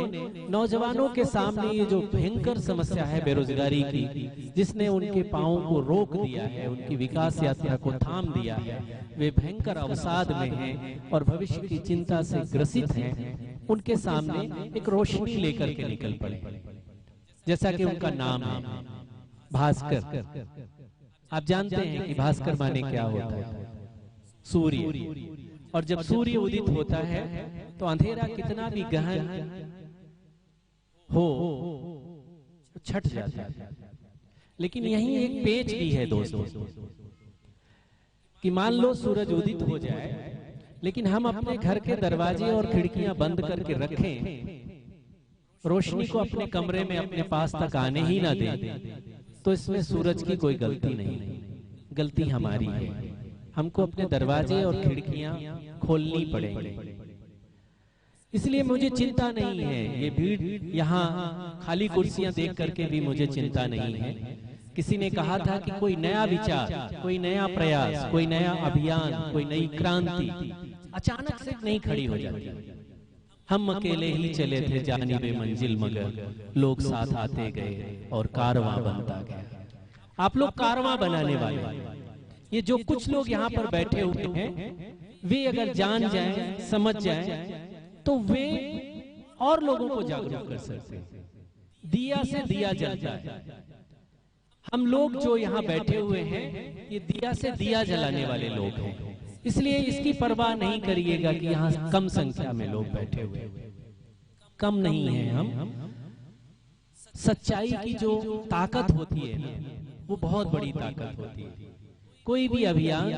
S5: नौजवानों के सामने ये जो भयंकर समस्या है बेरोजगारी की, जिसने उनके पांवों को रोक दिया है, उनकी विकास यात्रा को थाम दिया है, वे भयंकर अवसाद में हैं और भविष्य की चिंता से ग्रसित हैं, उनके सामने एक रोशनी लेकर के निकल पड़े। जैसा कि उनका नाम है भास्कर। आप जानते हैं कि भास्कर माने क्या होता है? सूर्य। और जब सूर्य उदित होता है तो अंधेरा कितना भी गहन हो छट जाता है। लेकिन यही एक पेच भी है दोस्तों कि मान लो सूरज उदित हो जाए लेकिन हम अपने घर के दरवाजे और खिड़कियां बंद करके रखें, रोशनी को अपने कमरे में अपने पास तक आने ही ना दें, तो इसमें सूरज की कोई गलती नहीं, गलती हमारी है। हमको अपने दरवाजे और खिड़कियां खोलनी पड़ेंगी। इसलिए मुझे चिंता नहीं है, ये भीड़ यहाँ खाली कुर्सियां देख करके भी मुझे चिंता नहीं है। किसी ने कहा था कि कोई नया विचार, कोई नया प्रयास, कोई नया अभियान, कोई नई क्रांति अचानक से नहीं खड़ी हो जाती। हम अकेले ही चले थे जानिबे मंजिल, मगर लोग साथ आते गए और कारवां बनता गया। आप लोग कारवां बनाने वाले, ये जो कुछ लोग यहाँ पर बैठे हुए हैं, वे अगर जान जाएं, समझ जाएं, तो वे और लोगों को जागरूक कर सकते हैं। दिया से दिया जलता है। हम लोग जो यहाँ बैठे हुए हैं, ये दिया से दिया जलाने वाले लोग हैं। इसलिए इसकी परवाह नहीं करिएगा कि यहाँ कम संख्या में लोग बैठे हुए हैं। कम नहीं है हम। सच्चाई की जो ताकत होती है ना, वो बहुत बड़ी ताकत होती है। कोई भी अभियान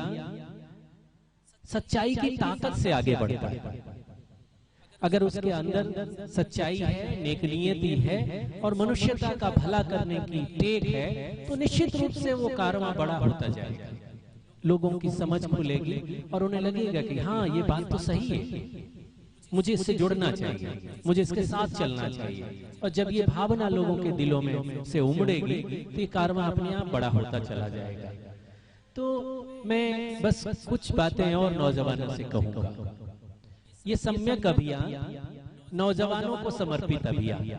S5: सच्चाई की ताकत से आगे बढ़ता है। अगर उसके अंदर सच्चाई है, नेक नियति है और मनुष्यता का भला करने की टेक है, तो निश्चित रूप से वो कारवां बड़ा होता जाएगा। लोगों की समझ खुलेगी और उन्हें लगेगा कि हाँ, ये बात तो सही है, मुझे इससे जुड़ना चाहिए, मुझे इसके साथ चलना चाहिए। और जब ये भावना लोगों के दिलों में से उमड़ेगी तो ये कारवां अपने आप बड़ा होता चला जाएगा। तो मैं बस कुछ बातें और नौजवानों से कहूंगा। ये सम्यक अभियान नौजवानों को समर्पित अभियान।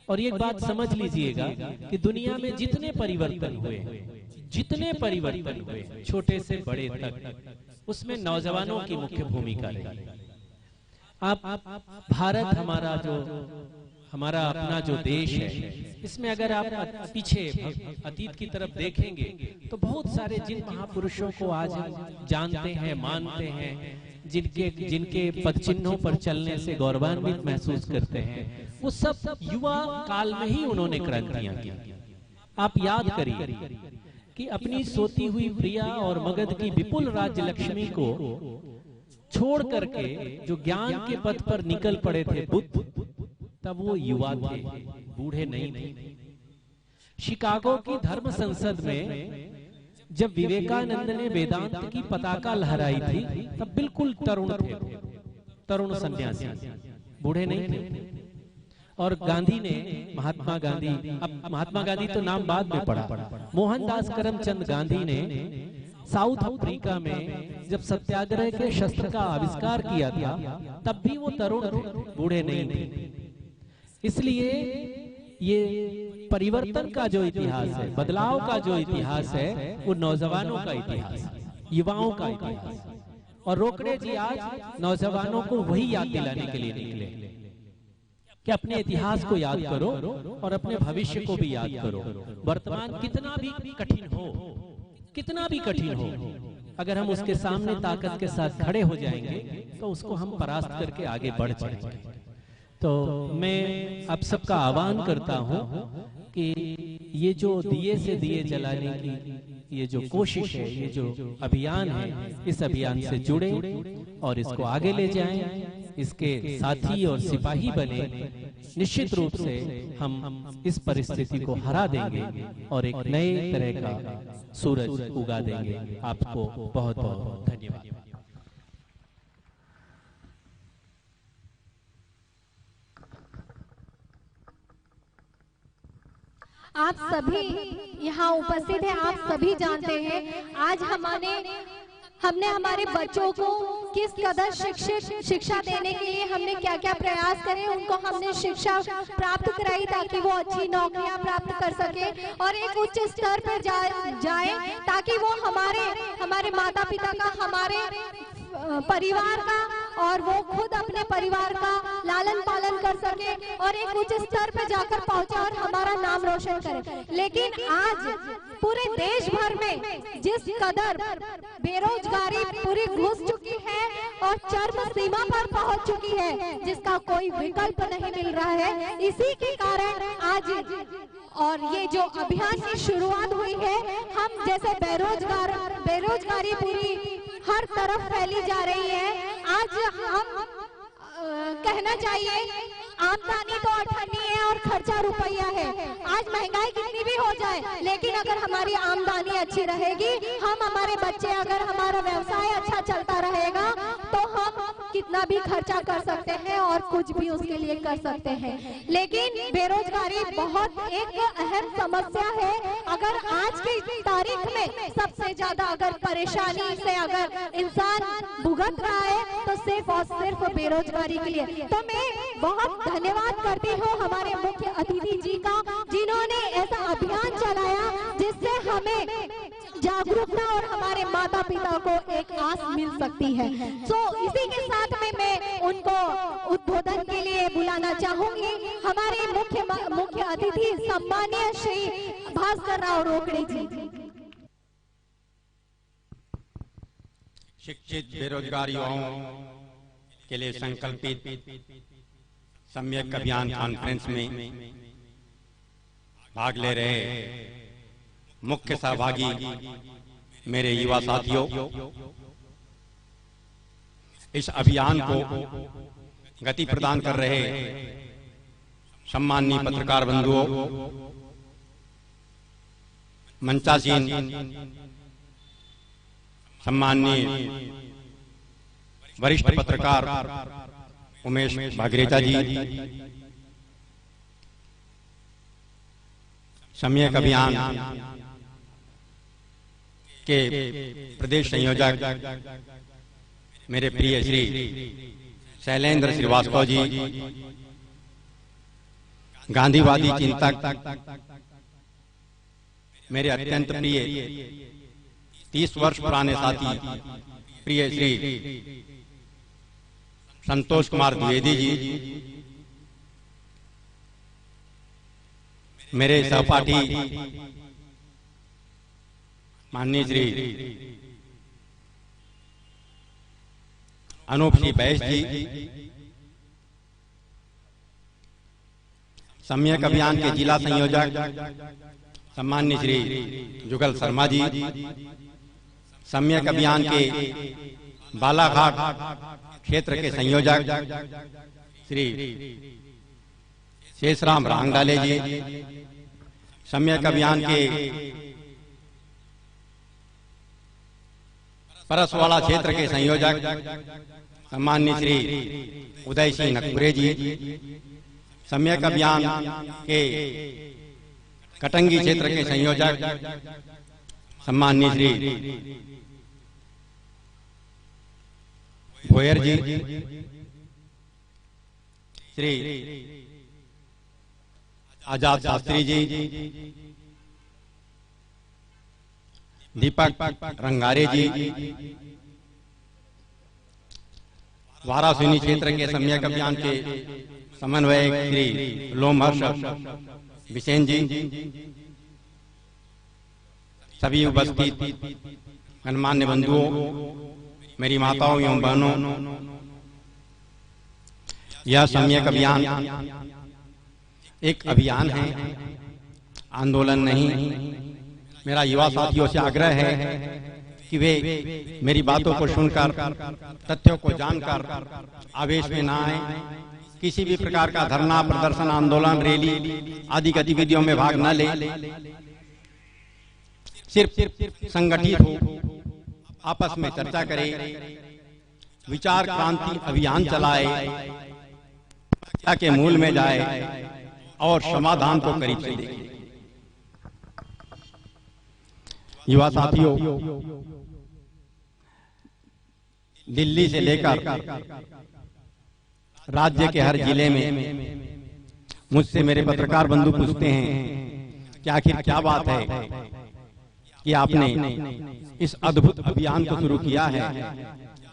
S5: और एक बात समझ लीजिएगा कि दुनिया में जितने परिवर्तन हुए छोटे से बड़े तक, उसमें नौजवानों की मुख्य भूमिका रही। आप भारत हमारा अपना जो देश है, इसमें अगर आप पीछे अतीत की तरफ देखेंगे तो बहुत सारे जिन महापुरुषों को आज जानते हैं, मानते हैं, जिनके पद चिन्हों पर चलने से गौरवान्वित महसूस करते हैं, वो सब युवा काल में ही उन्होंने क्रांतियां की। आप याद करिए कि अपनी सोती हुई प्रिया और मगध की विपुल राज्य लक्ष्मी को छोड़ करके जो ज्ञान के पथ पर निकल पड़े थे बुद्ध, तब वो युवा थे, बूढ़े नहीं थे। शिकागो की धर्म संसद में जब विवेकानंद ने वेदांत की पताका लहराई थी, तब बिल्कुल तरुण थे, तरुण सन्यासी, बूढ़े नहीं थे। और गांधी ने, महात्मा गांधी, अब महात्मा गांधी तो नाम बाद में पड़ा, मोहनदास करमचंद गांधी ने साउथ अफ्रीका में जब सत्याग्रह के शस्त्र का आविष्कार किया था, तब भी वो तरुण थे, बूढ़े नहीं थे। इसलिए ये परिवर्तन का जो इतिहास है, बदलाव का जो इतिहास है, वो नौजवानों का इतिहास है, युवाओं का इतिहास। और रोकड़े जी आज नौजवानों को वही याद दिलाने के लिए निकले कि अपने इतिहास को याद करो और अपने भविष्य को भी याद करो। वर्तमान कितना भी कठिन हो, अगर हम उसके सामने ताकत के साथ खड़े हो जाएंगे तो उसको हम परास्त करके आगे बढ़ जाएंगे। तो मैं आप सबका आह्वान करता हूं कि ये जो दिए से दिए जलाने की ये जो कोशिश है, ये जो अभियान है, इस अभियान से जुड़े और इसको आगे ले जाएं, इसके साथी और सिपाही बने। निश्चित रूप से हम इस परिस्थिति को हरा देंगे और एक नए तरह का सूरज उगा देंगे। आपको बहुत बहुत धन्यवाद।
S3: आप सभी यहाँ उपस्थित हैं, आप सभी जानते हैं आज हमने हमारे बच्चों को किस कदर शिक्षा देने के लिए हमने क्या क्या प्रयास करे, उनको हमने शिक्षा प्राप्त कराई ताकि वो अच्छी नौकरियां प्राप्त कर सके और एक उच्च स्तर पर जाए ताकि वो हमारे माता पिता का, हमारे परिवार का और वो खुद अपने परिवार का लालन पालन कर सके और एक उच्च स्तर पर जाकर पहुंचे और हमारा नाम रोशन करे। लेकिन आज पूरे देश भर में जिस कदर बेरोजगारी पूरी घुस चुकी है और चरम सीमा पर पहुंच चुकी है, जिसका कोई विकल्प नहीं मिल रहा है, इसी के कारण आज और ये जो अभियान की शुरुआत हुई है, हम जैसे बेरोजगारी पूरी हर तरफ फैली जा रही है। आज हम कहना चाहिए आमदनी तो 98 है और खर्चा रुपया है। आज महंगाई कितनी भी हो जाए, लेकिन अगर हमारी आमदनी अच्छी रहेगी, हमारे बच्चे, अगर हमारा व्यवसाय अच्छा चलता रहेगा तो हम कितना भी खर्चा कर सकते हैं और कुछ भी उसके लिए कर सकते हैं। लेकिन बेरोजगारी बहुत एक अहम समस्या है। अगर आज की तारीख में सबसे ज्यादा अगर परेशानी से अगर इंसान भुगत रहा है तो सिर्फ और सिर्फ बेरोजगारी के लिए। तो मैं बहुत धन्यवाद करती हूँ हमारे मुख्य अतिथि जी का, जिन्होंने ऐसा अभियान चलाया जिससे हमें जागरूकता और हमारे माता पिता को एक आस मिल सकती है। तो इसी के साथ में मैं उनको उद्बोधन के लिए बुलाना चाहूंगी। हमारे मुख्य अतिथि सम्मानीय श्री भास्कर राव रोकड़े जी।
S6: शिक्षित बेरोजगार युवाओं के लिए संकल्पित सम्यक अभियान कॉन्फ्रेंस में भाग ले रहे मुख्य सहभागी मेरे युवा साथियों, इस अभियान को गति प्रदान कर रहे सम्माननीय पत्रकार बंधुओं, मंचासीन सम्माननीय वरिष्ठ पत्रकार उमेश भागरेचा जी, सम्यक अभियान के प्रदेश संयोजक मेरे प्रिय श्री शैलेंद्र श्रीवास्तव जी, गांधीवादी चिंतक मेरे अत्यंत प्रिय 30 वर्ष पुराने साथी प्रिय श्री संतोष कुमार द्विवेदी जी, मेरे सहपाठी माननीय श्री अनूप सिंह बैस जी, सम्यक अभियान के जिला संयोजक सम्माननीय श्री जुगल शर्मा जी, सम्यक अभियान के बालाघाट क्षेत्र के संयोजक श्री शेषराम रांगडाले जी, सम्यक अभियान के परसवाड़ा क्षेत्र के संयोजक सम्माननीय श्री उदय सिंह नकपुरे जी, सम्यक अभियान के कटंगी क्षेत्र के संयोजक सम्माननीय श्री भोयर जी, श्री आजाद शास्त्री जी, दीपक रंगारे जी, वाराणसी क्षेत्र के सम्यक अभियान के समन्वयक श्री लोमहर्ष बिसेन जी, सभी उपस्थित गणमान्य बंधुओं, मेरी माताओं एवं बहनों, यह सम्यक अभियान एक अभियान है, आंदोलन नहीं। मेरा युवा साथियों से आग्रह है कि वे मेरी बातों को सुनकर, तथ्यों को जानकर आवेश में ना आए, किसी भी प्रकार का धरना, प्रदर्शन, आंदोलन, रैली आदि गतिविधियों में भाग न ले, सिर्फ संगठित हो, आपस में चर्चा करे, विचार क्रांति अभियान चलाए, समस्या के मूल में जाए और समाधान को करीब से देखे। युवा साथियों, दिल्ली से लेकर राज्य के हर जिले में मुझसे मेरे पत्रकार बंधु पूछते हैं कि आखिर क्या बात है कि आपने इस अद्भुत अभियान को शुरू किया है,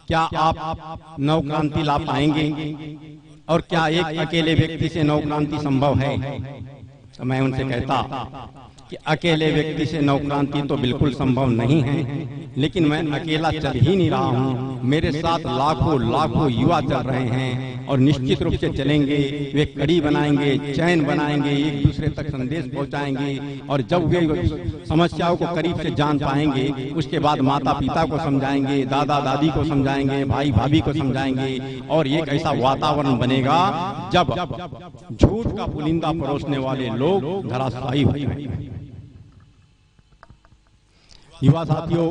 S6: क्या आप नव क्रांति ला पाएंगे और क्या एक अकेले व्यक्ति से नव क्रांति संभव है? तो मैं उनसे कहता कि अकेले व्यक्ति से नव क्रांति तो बिल्कुल संभव नहीं है, लेकिन मैं अकेला चल ही नहीं रहा हूँ, मेरे साथ लाखों युवा चल रहे हैं और निश्चित रूप से चलेंगे। वे कड़ी बनाएंगे, चैन बनाएंगे, एक दूसरे तक संदेश पहुंचाएंगे और जब वे समस्याओं को करीब से जान पाएंगे, उसके बाद माता पिता को समझाएंगे, दादा दादी को समझाएंगे, भाई भाभी को समझाएंगे और एक ऐसा वातावरण बनेगा जब झूठ का पुलिंदा परोसने वाले लोग धराशायी हो जाएंगे। युवा साथियों,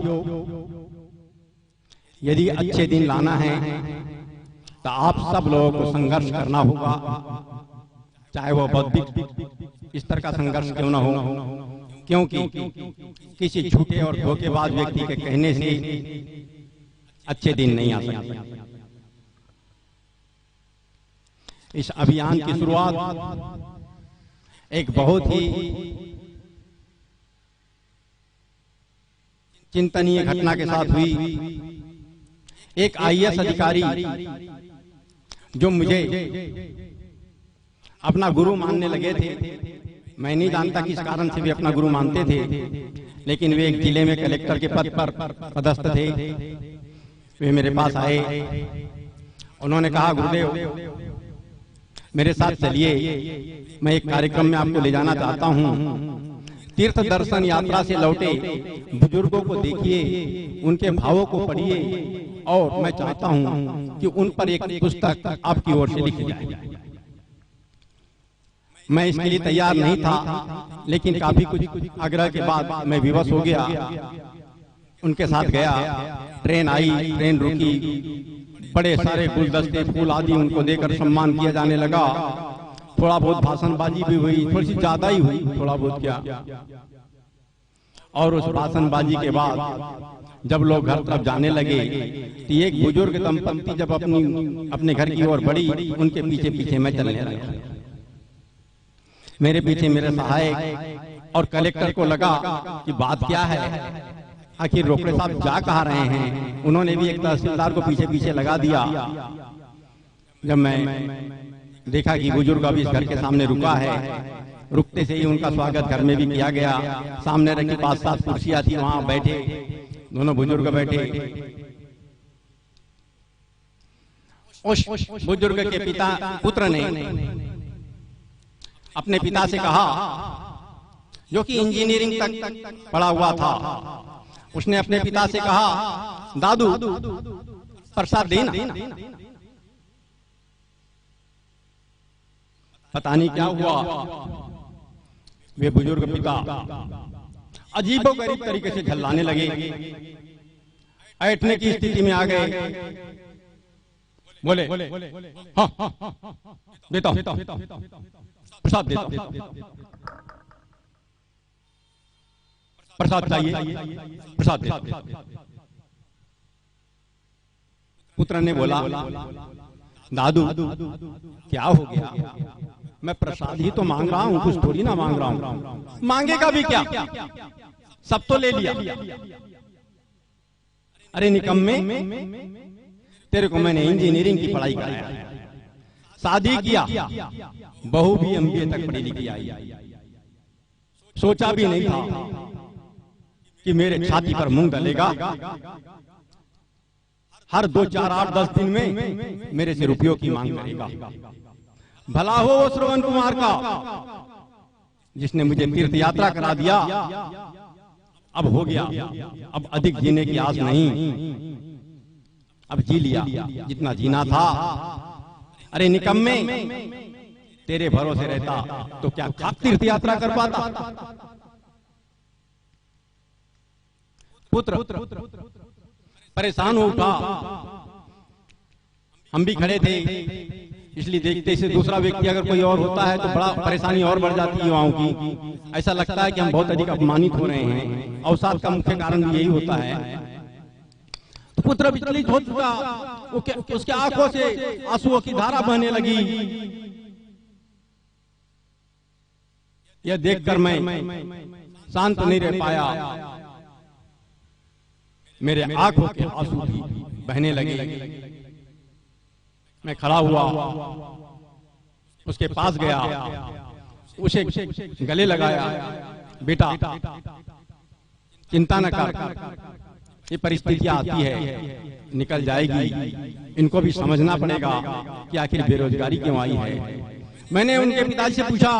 S6: यदि अच्छे दिन लाना है तो आप सब लोगों को संघर्ष करना होगा, चाहे वो बौद्धिक स्तर का संघर्ष क्यों न हो, क्योंकि किसी झूठे और धोखेबाज व्यक्ति के कहने से अच्छे दिन नहीं आ सकते। इस अभियान की शुरुआत एक बहुत ही चिंतनीय घटना के साथ हुई। एक आईएएस अधिकारी जो मुझे अपना गुरु मानने लगे थे, मैं नहीं जानता किस कारण से भी अपना गुरु मानते थे, लेकिन वे एक जिले में कलेक्टर के पद पर पदस्थ थे। वे मेरे पास आए, उन्होंने कहा, गुरुदेव मेरे साथ चलिए, मैं एक कार्यक्रम में आपको ले जाना चाहता हूँ। तीर्थ दर्शन यात्रा से लौटे बुजुर्गों को देखिए, उनके भावों को पढ़िए और मैं चाहता हूं कि उन पर एक पुस्तक आपकी ओर से लिखी जाए। मैं इसके लिए तैयार नहीं था, लेकिन काफी कुछ आग्रह के बाद मैं विवश हो गया। उनके साथ गया, ट्रेन आई, ट्रेन रुकी, बड़े सारे गुलदस्ते फूल आदि उनको देकर सम्मान किया जाने लगा। थोड़ा बहुत भाषणबाजी भी हुई, थोड़ी सी ज्यादा ही हुई, थोड़ा बहुत क्या। और उस भाषणबाजी के बाद जब लोग घर तरफ जाने लगे तो एक बुजुर्ग दंपत्ति जब अपने घर की ओर बढ़ी, उनके पीछे पीछे मैं चलने लगा। मेरे पीछे मेरे सहायक और कलेक्टर को लगा कि बात क्या है, आखिर रोकड़े साहब जा कहाँ रहे हैं। उन्होंने भी एक तहसीलदार को पीछे पीछे लगा दिया। जब मैं देखा कि बुजुर्ग अभी इस घर के सामने रुका है, रुकते से ही उनका स्वागत घर में भी किया गया। सामने रखी 5-7 कुर्सियां थी, वहां बैठे दोनों बुजुर्ग बैठे। उस बुजुर्ग के पुत्र ने अपने पिता से कहा, जो कि इंजीनियरिंग तक पढ़ा हुआ था, उसने अपने पिता से कहा, दादू प्रसाद देना। पता नहीं क्या हुआ, वे बुजुर्ग पिता अजीबोगरीब तरीके से झल्लाने लगे, ऐठने की स्थिति में आ गए। बोले, हाँ देता हूं, प्रसाद देता हूं, प्रसाद चाहिए, प्रसाद देता। पुत्र ने बोला, दादू क्या हो गया, मैं प्रसाद ही तो मांग रहा हूं, कुछ थोड़ी ना मांग रहा हूं। मांगेगा भी क्या, सब तो ले लिया। अरे निकम्मे, तेरे को मैंने इंजीनियरिंग की पढ़ाई कराया, शादी किया, बहू भी MBA तक पढ़ी लिखी आई। सोचा भी नहीं था कि मेरे छाती पर मुंह डलेगा। हर 2, 4, 8, 10 दिन में मेरे से रुपयों की मांग करेगा। भला हो वो श्रवण कुमार का, जिसने मुझे तीर्थ यात्रा करा दिया। अब हो गया, अब अधिक जीने की आस नहीं, अब जी लिया जितना जीना था। अरे निकम्मे, तेरे भरोसे रहता तो क्या खाक तीर्थ यात्रा कर पाता। पुत्र परेशान हो उठा, हम भी खड़े थे, इसलिए देखते से दूसरा व्यक्ति अगर कोई और होता है तो बड़ा परेशानी और बढ़ जाती है युवाओं की। ऐसा लगता है कि हम बहुत अधिक अपमानित हो रहे हैं। अवसाद का मुख्य कारण भी यही होता है। तो पुत्र विचलित हो चुका, उसके आंखों से आंसुओं की धारा बहने लगी। यह देखकर मैं शांत नहीं रह पाया, मेरे आंखों के आंसू भी बहने लगे। मैं खड़ा हुआ, उसके पास गया, उसे गले लगाया, बेटा चिंता न कर, ये परिस्थितियां आती है, निकल जाएगी। इनको भी समझना पड़ेगा कि आखिर बेरोजगारी क्यों आई है। मैंने उनके पिताजी से पूछा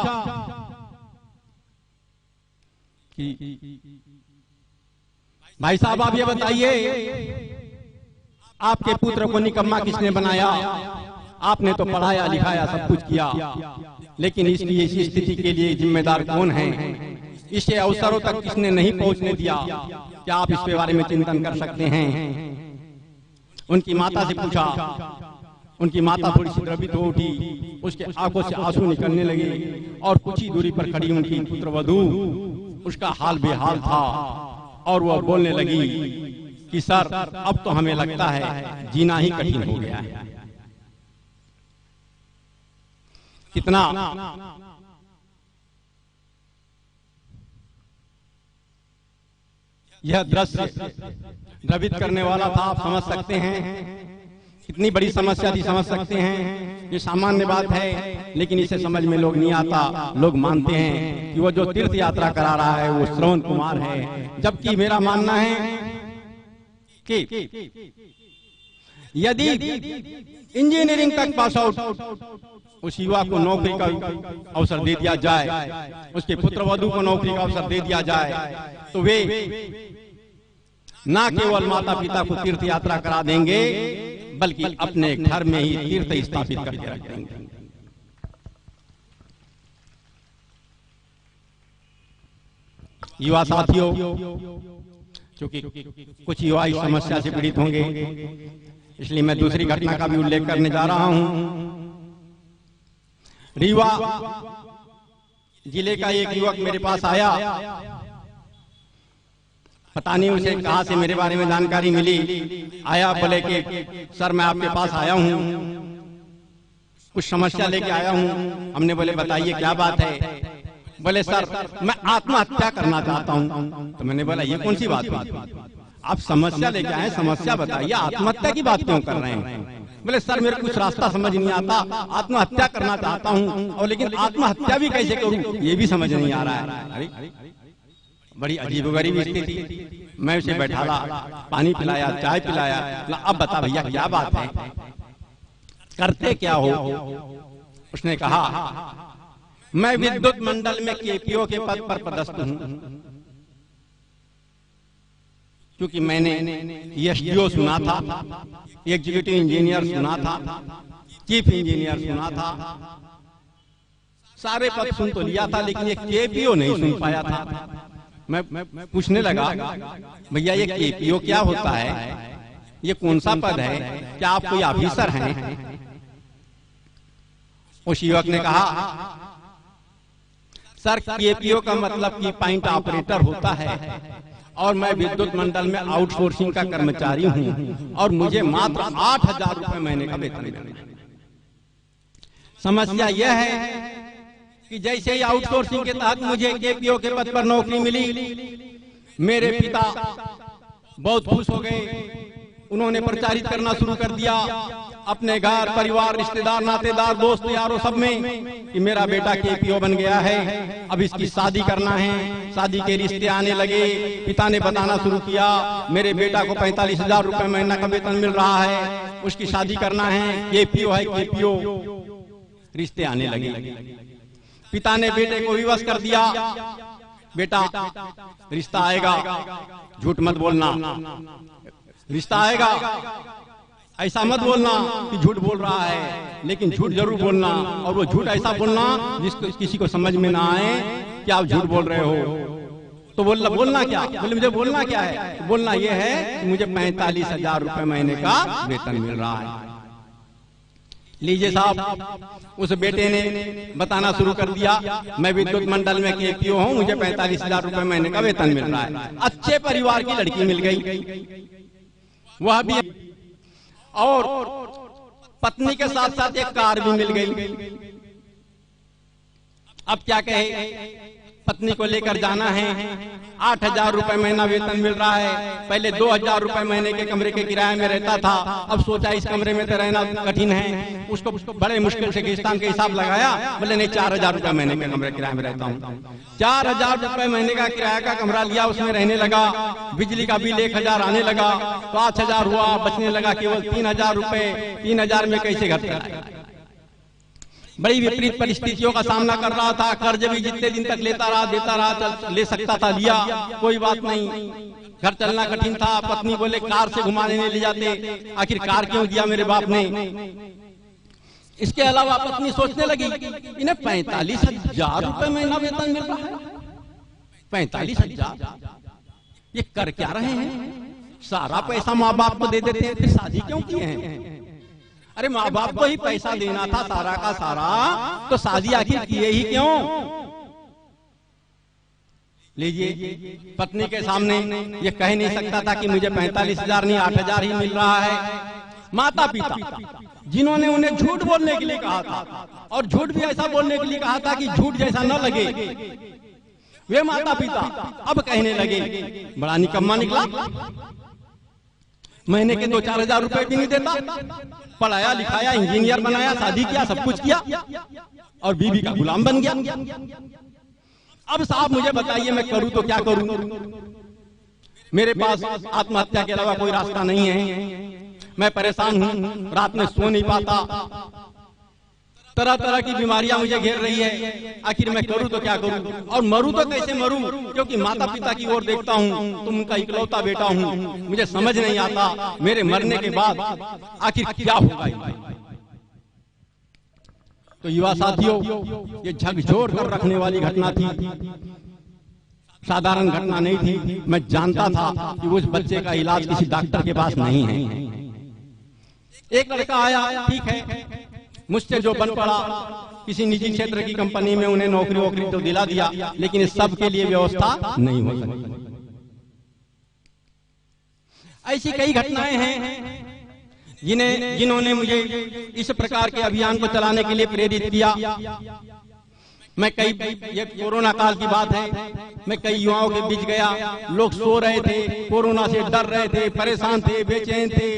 S6: कि भाई साहब आप ये बताइए, आपके पुत्र को निकम्मा किसने बनाया। आपने तो पढ़ाया लिखाया सब कुछ किया, लेकिन इसकी इस स्थिति के लिए जिम्मेदार कौन है। इसे अवसरों तक किसने नहीं पहुंचने दिया। क्या आप इसके बारे में चिंतन कर सकते हैं। उनकी माता से पूछा, उनकी माता थोड़ी सी द्रवित हो उठी, उसके आंखों से आंसू निकलने लगे और कुछ ही दूरी पर खड़ी उनकी पुत्रवधू, उसका हाल बेहाल था और वह बोलने लगी कि सर अब तो हमें लगता है जीना ही कठिन हो गया है। कितना यह दृश्य द्रवित करने वाला था, आप समझ सकते हैं। कितनी बड़ी समस्या थी, समझ सकते हैं। ये सामान्य बात है, लेकिन इसे समझ में लोग नहीं आता। लोग मानते हैं कि वो जो तीर्थ यात्रा करा रहा है वो श्रवण कुमार है, जबकि मेरा मानना है कि यदि इंजीनियरिंग तक पास आउट उस युवा को नौकरी का अवसर दे दिया जाए, उसके पुत्र वधू को नौकरी का अवसर दे दिया जाए, तो वे ना केवल माता पिता को तीर्थ यात्रा करा देंगे बल्कि अपने घर में ही तीर्थ स्थापित करके रख देंगे। युवा साथियों, क्योंकि कुछ युवा इस समस्या से पीड़ित होंगे, इसलिए मैं दूसरी घटना का भी उल्लेख करने जा रहा हूं। रीवा जिले का एक युवक मेरे पास आया, पता नहीं उसे कहां से मेरे बारे में जानकारी मिली। आया बोले कि सर मैं आपके पास आया हूं, कुछ समस्या लेके आया हूं। हमने बोले बताइए क्या बात है। बोले सर मैं आत्महत्या करना चाहता हूं। तो मैंने बोला ये कौन सी बात हुई, आप समस्या लेके आए, समस्या बताइए, आत्महत्या की बात क्यों कर रहे हैं। बोले सर मेरे कुछ रास्ता समझ नहीं आता, आत्महत्या करना चाहता हूं और लेकिन आत्महत्या भी कैसे करूं ये भी समझ नहीं आ रहा है। अरे बड़ी अजीबोगरीब स्थिति। मैं उसे बैठाला, पानी पिलाया, चाय पिलाया। अब बता भैया क्या बात है, करते क्या हो। उसने कहा मैं विद्युत मंडल में केपीओ के पद पर पदस्थ हूं, क्योंकि मैंने एसडीओ सुना था, एग्जीक्यूटिव इंजीनियर सुना था, चीफ इंजीनियर सुना था, सारे पद सुन तो लिया था, लेकिन ये केपीओ नहीं सुन पाया था। मैं पूछने लगा भैया ये केपीओ क्या होता है, ये कौन सा पद है, क्या आप कोई ऑफिसर हैं। उस युवक ने कहा सर केपीओ का मतलब की पॉइंट ऑपरेटर होता है और मैं विद्युत मंडल में आउटसोर्सिंग का कर्मचारी हूं और मुझे मात्र 8,000 रुपए महीने का वेतन मिलता है। समस्या यह है कि जैसे ही आउटसोर्सिंग के तहत मुझे केपीओ के पद पर नौकरी मिली, मेरे पिता बहुत खुश हो गए। उन्होंने प्रचारित करना शुरू कर दिया अपने घर परिवार रिश्तेदार नातेदार दोस्त यारों सब में कि मेरा बेटा केपीओ बन गया है, अब इसकी शादी करना है। शादी के रिश्ते आने लगे। पिता ने बताना शुरू किया मेरे बेटा को 45,000 रुपए महीना का वेतन मिल रहा है, उसकी शादी करना है, केपीओ है केपीओ। रिश्ते आने लगे। पिता ने बेटे को विवश कर दिया, बेटा रिश्ता आएगा, झूठ मत बोलना, रिश्ता आएगा, ऐसा मत बोलना कि झूठ बोल रहा है, लेकिन झूठ जरूर बोलना, और वो झूठ ऐसा बोलना जिसको किसी को समझ में ना आए कि आप झूठ बोल रहे हो। तो बोलना क्या, बोले मुझे बोलना क्या है, बोलना ये है कि मुझे 45,000 रुपए महीने का वेतन मिल रहा है। लीजिए साहब, उस बेटे ने बताना शुरू कर दिया मैं विद्युत मंडल में केपीओ हूँ, मुझे 45,000 रुपए महीने का वेतन मिल रहा है। अच्छे परिवार की लड़की मिल गई, वह भी, और पत्नी के साथ साथ एक कार भी मिल गई। अब क्या कहे, पत्नी को लेकर जाना है, 8,000 रुपए महीना वेतन मिल रहा है। पहले 2,000 रुपए महीने के कमरे के किराए में रहता था, अब सोचा इस कमरे में तो रहना कठिन है, उसको बड़े मुश्किल से किस्तान के हिसाब लगाया, बोले नहीं 4,000 रुपए महीने के कमरे किराए में रहता हूँ। 4,000 रुपए महीने का किराया का कमरा लिया, उसमें रहने लगा। बिजली का बिल 1,000 आने लगा, 5,000 हुआ, बचने लगा केवल 3,000 रुपए। 3,000 में कैसे घर चलाएगा। बड़ी विपरीत परिस्थितियों का सामना कर रहा था, कर्ज भी जितने दिन तक लेता रहा देता रहा, ले सकता था लिया, कोई बात नहीं, घर चलना कठिन था। पत्नी बोले कार से घुमाने नहीं ले जाते, आखिर कार क्यों दिया मेरे बाप ने। इसके अलावा पत्नी सोचने लगी इन्हें 45,000 रुपए महीना वेतन मिल रहा है, 45,000, ये कर क्या रहे हैं। सारा पैसा माँ बाप को दे देते हैं, फिर शादी क्यों किए हैं। अरे माँ बाप को ही पैसा देना था सारा का सारा, तो शादी आखिर किए ही क्यों। लीजिए, पत्नी के सामने ये कह नहीं सकता था कि मुझे 45,000 नहीं 8,000 ही मिल रहा है। माता पिता जिन्होंने उन्हें झूठ बोलने के लिए कहा था, और झूठ भी ऐसा बोलने के लिए कहा था कि झूठ जैसा न लगे, वे माता पिता अब कहने लगे बड़ा निकम्मा निकला, महीने के 2-4 रुपए भी नहीं देता, पढ़ाया लिखाया इंजीनियर बनाया, शादी किया, सब कुछ किया, और बीवी का गुलाम बन गया। अब साहब मुझे बताइए मैं करूं तो क्या करूं। मेरे पास आत्महत्या के अलावा कोई रास्ता नहीं है। मैं परेशान हूँ, रात में सो नहीं पाता, तरह तरह की बीमारियां मुझे घेर रही है। आखिर मैं करूँ तो क्या करूँ, और मरूँ तो कैसे मरूँ, क्योंकि माता पिता की ओर देखता हूँ तो उनका इकलौता बेटा हूँ। मुझे समझ नहीं आता मेरे मरने के बाद आखिर क्या होगा। तो युवा साथियों, ये झकझोर कर रखने वाली घटना थी, साधारण घटना नहीं थी। मैं जानता था कि उस बच्चे का इलाज किसी डॉक्टर के पास नहीं है। एक लड़का आया, ठीक है, मुझसे जो बन पड़ा, किसी निजी क्षेत्र की कंपनी में उन्हें नौकरी वोकरी तो दिला दिया, लेकिन इस सब के लिए व्यवस्था नहीं हो सकती। ऐसी कई घटनाएं हैं जिन्होंने मुझे इस प्रकार के अभियान को चलाने के लिए प्रेरित किया। मैं ये कोरोना काल की बात है, मैं कई युवाओं के बीच गया। लोग सो रहे थे, कोरोना से डर रहे थे, परेशान थे, बेचैन थे।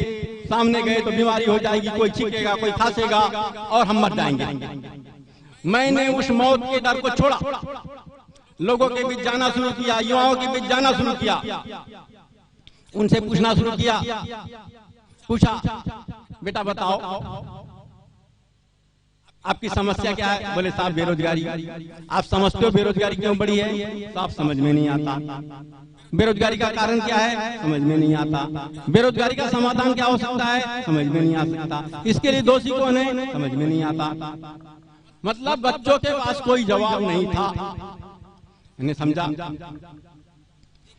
S6: सामने गए तो बीमारी हो जाएगी, कोई छींकेगा, कोई खांसेगा और हम मर जाएंगे। मैंने उस मौत के डर को छोड़ा, लोगों के बीच जाना शुरू किया, युवाओं के बीच जाना शुरू किया, उनसे पूछना शुरू किया। पूछा, बेटा बताओ आपकी समस्या क्या है? बोले साहब बेरोजगारी। आप समझते हो बेरोजगारी क्यों बढ़ी है? साहब समझ में नहीं आता। बेरोजगारी का कारण क्या है? समझ में नहीं आता। बेरोजगारी का समाधान क्या हो सकता है? समझ में नहीं आ सकता। इसके लिए दोषी कौन है? समझ में नहीं आता। मतलब बच्चों के पास कोई जवाब नहीं था। मैंने समझा,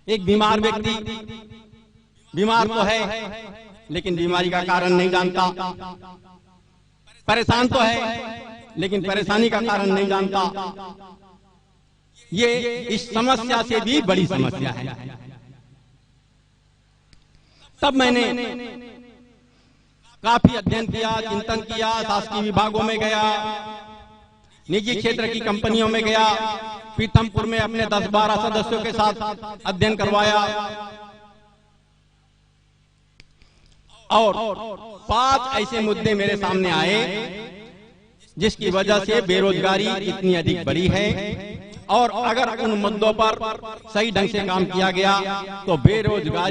S6: एक बीमार व्यक्ति बीमार तो है लेकिन बीमारी का कारण नहीं जानता, परेशान तो है लेकिन परेशानी का कारण नहीं जानता। ये इस समस्या से भी बड़ी समस्या है। तब मैंने काफी अध्ययन किया, चिंतन किया, शासकीय विभागों में गया, निजी क्षेत्र की कंपनियों में गया, पीथमपुर में अपने 10-12 सदस्यों के साथ अध्ययन करवाया और 5 ऐसे मुद्दे मेरे सामने आए जिसकी वजह से बेरोजगारी इतनी अधिक बढ़ी है। और अगर उन मुद्दों पर सही ढंग से काम किया गया तो बेरोजगारी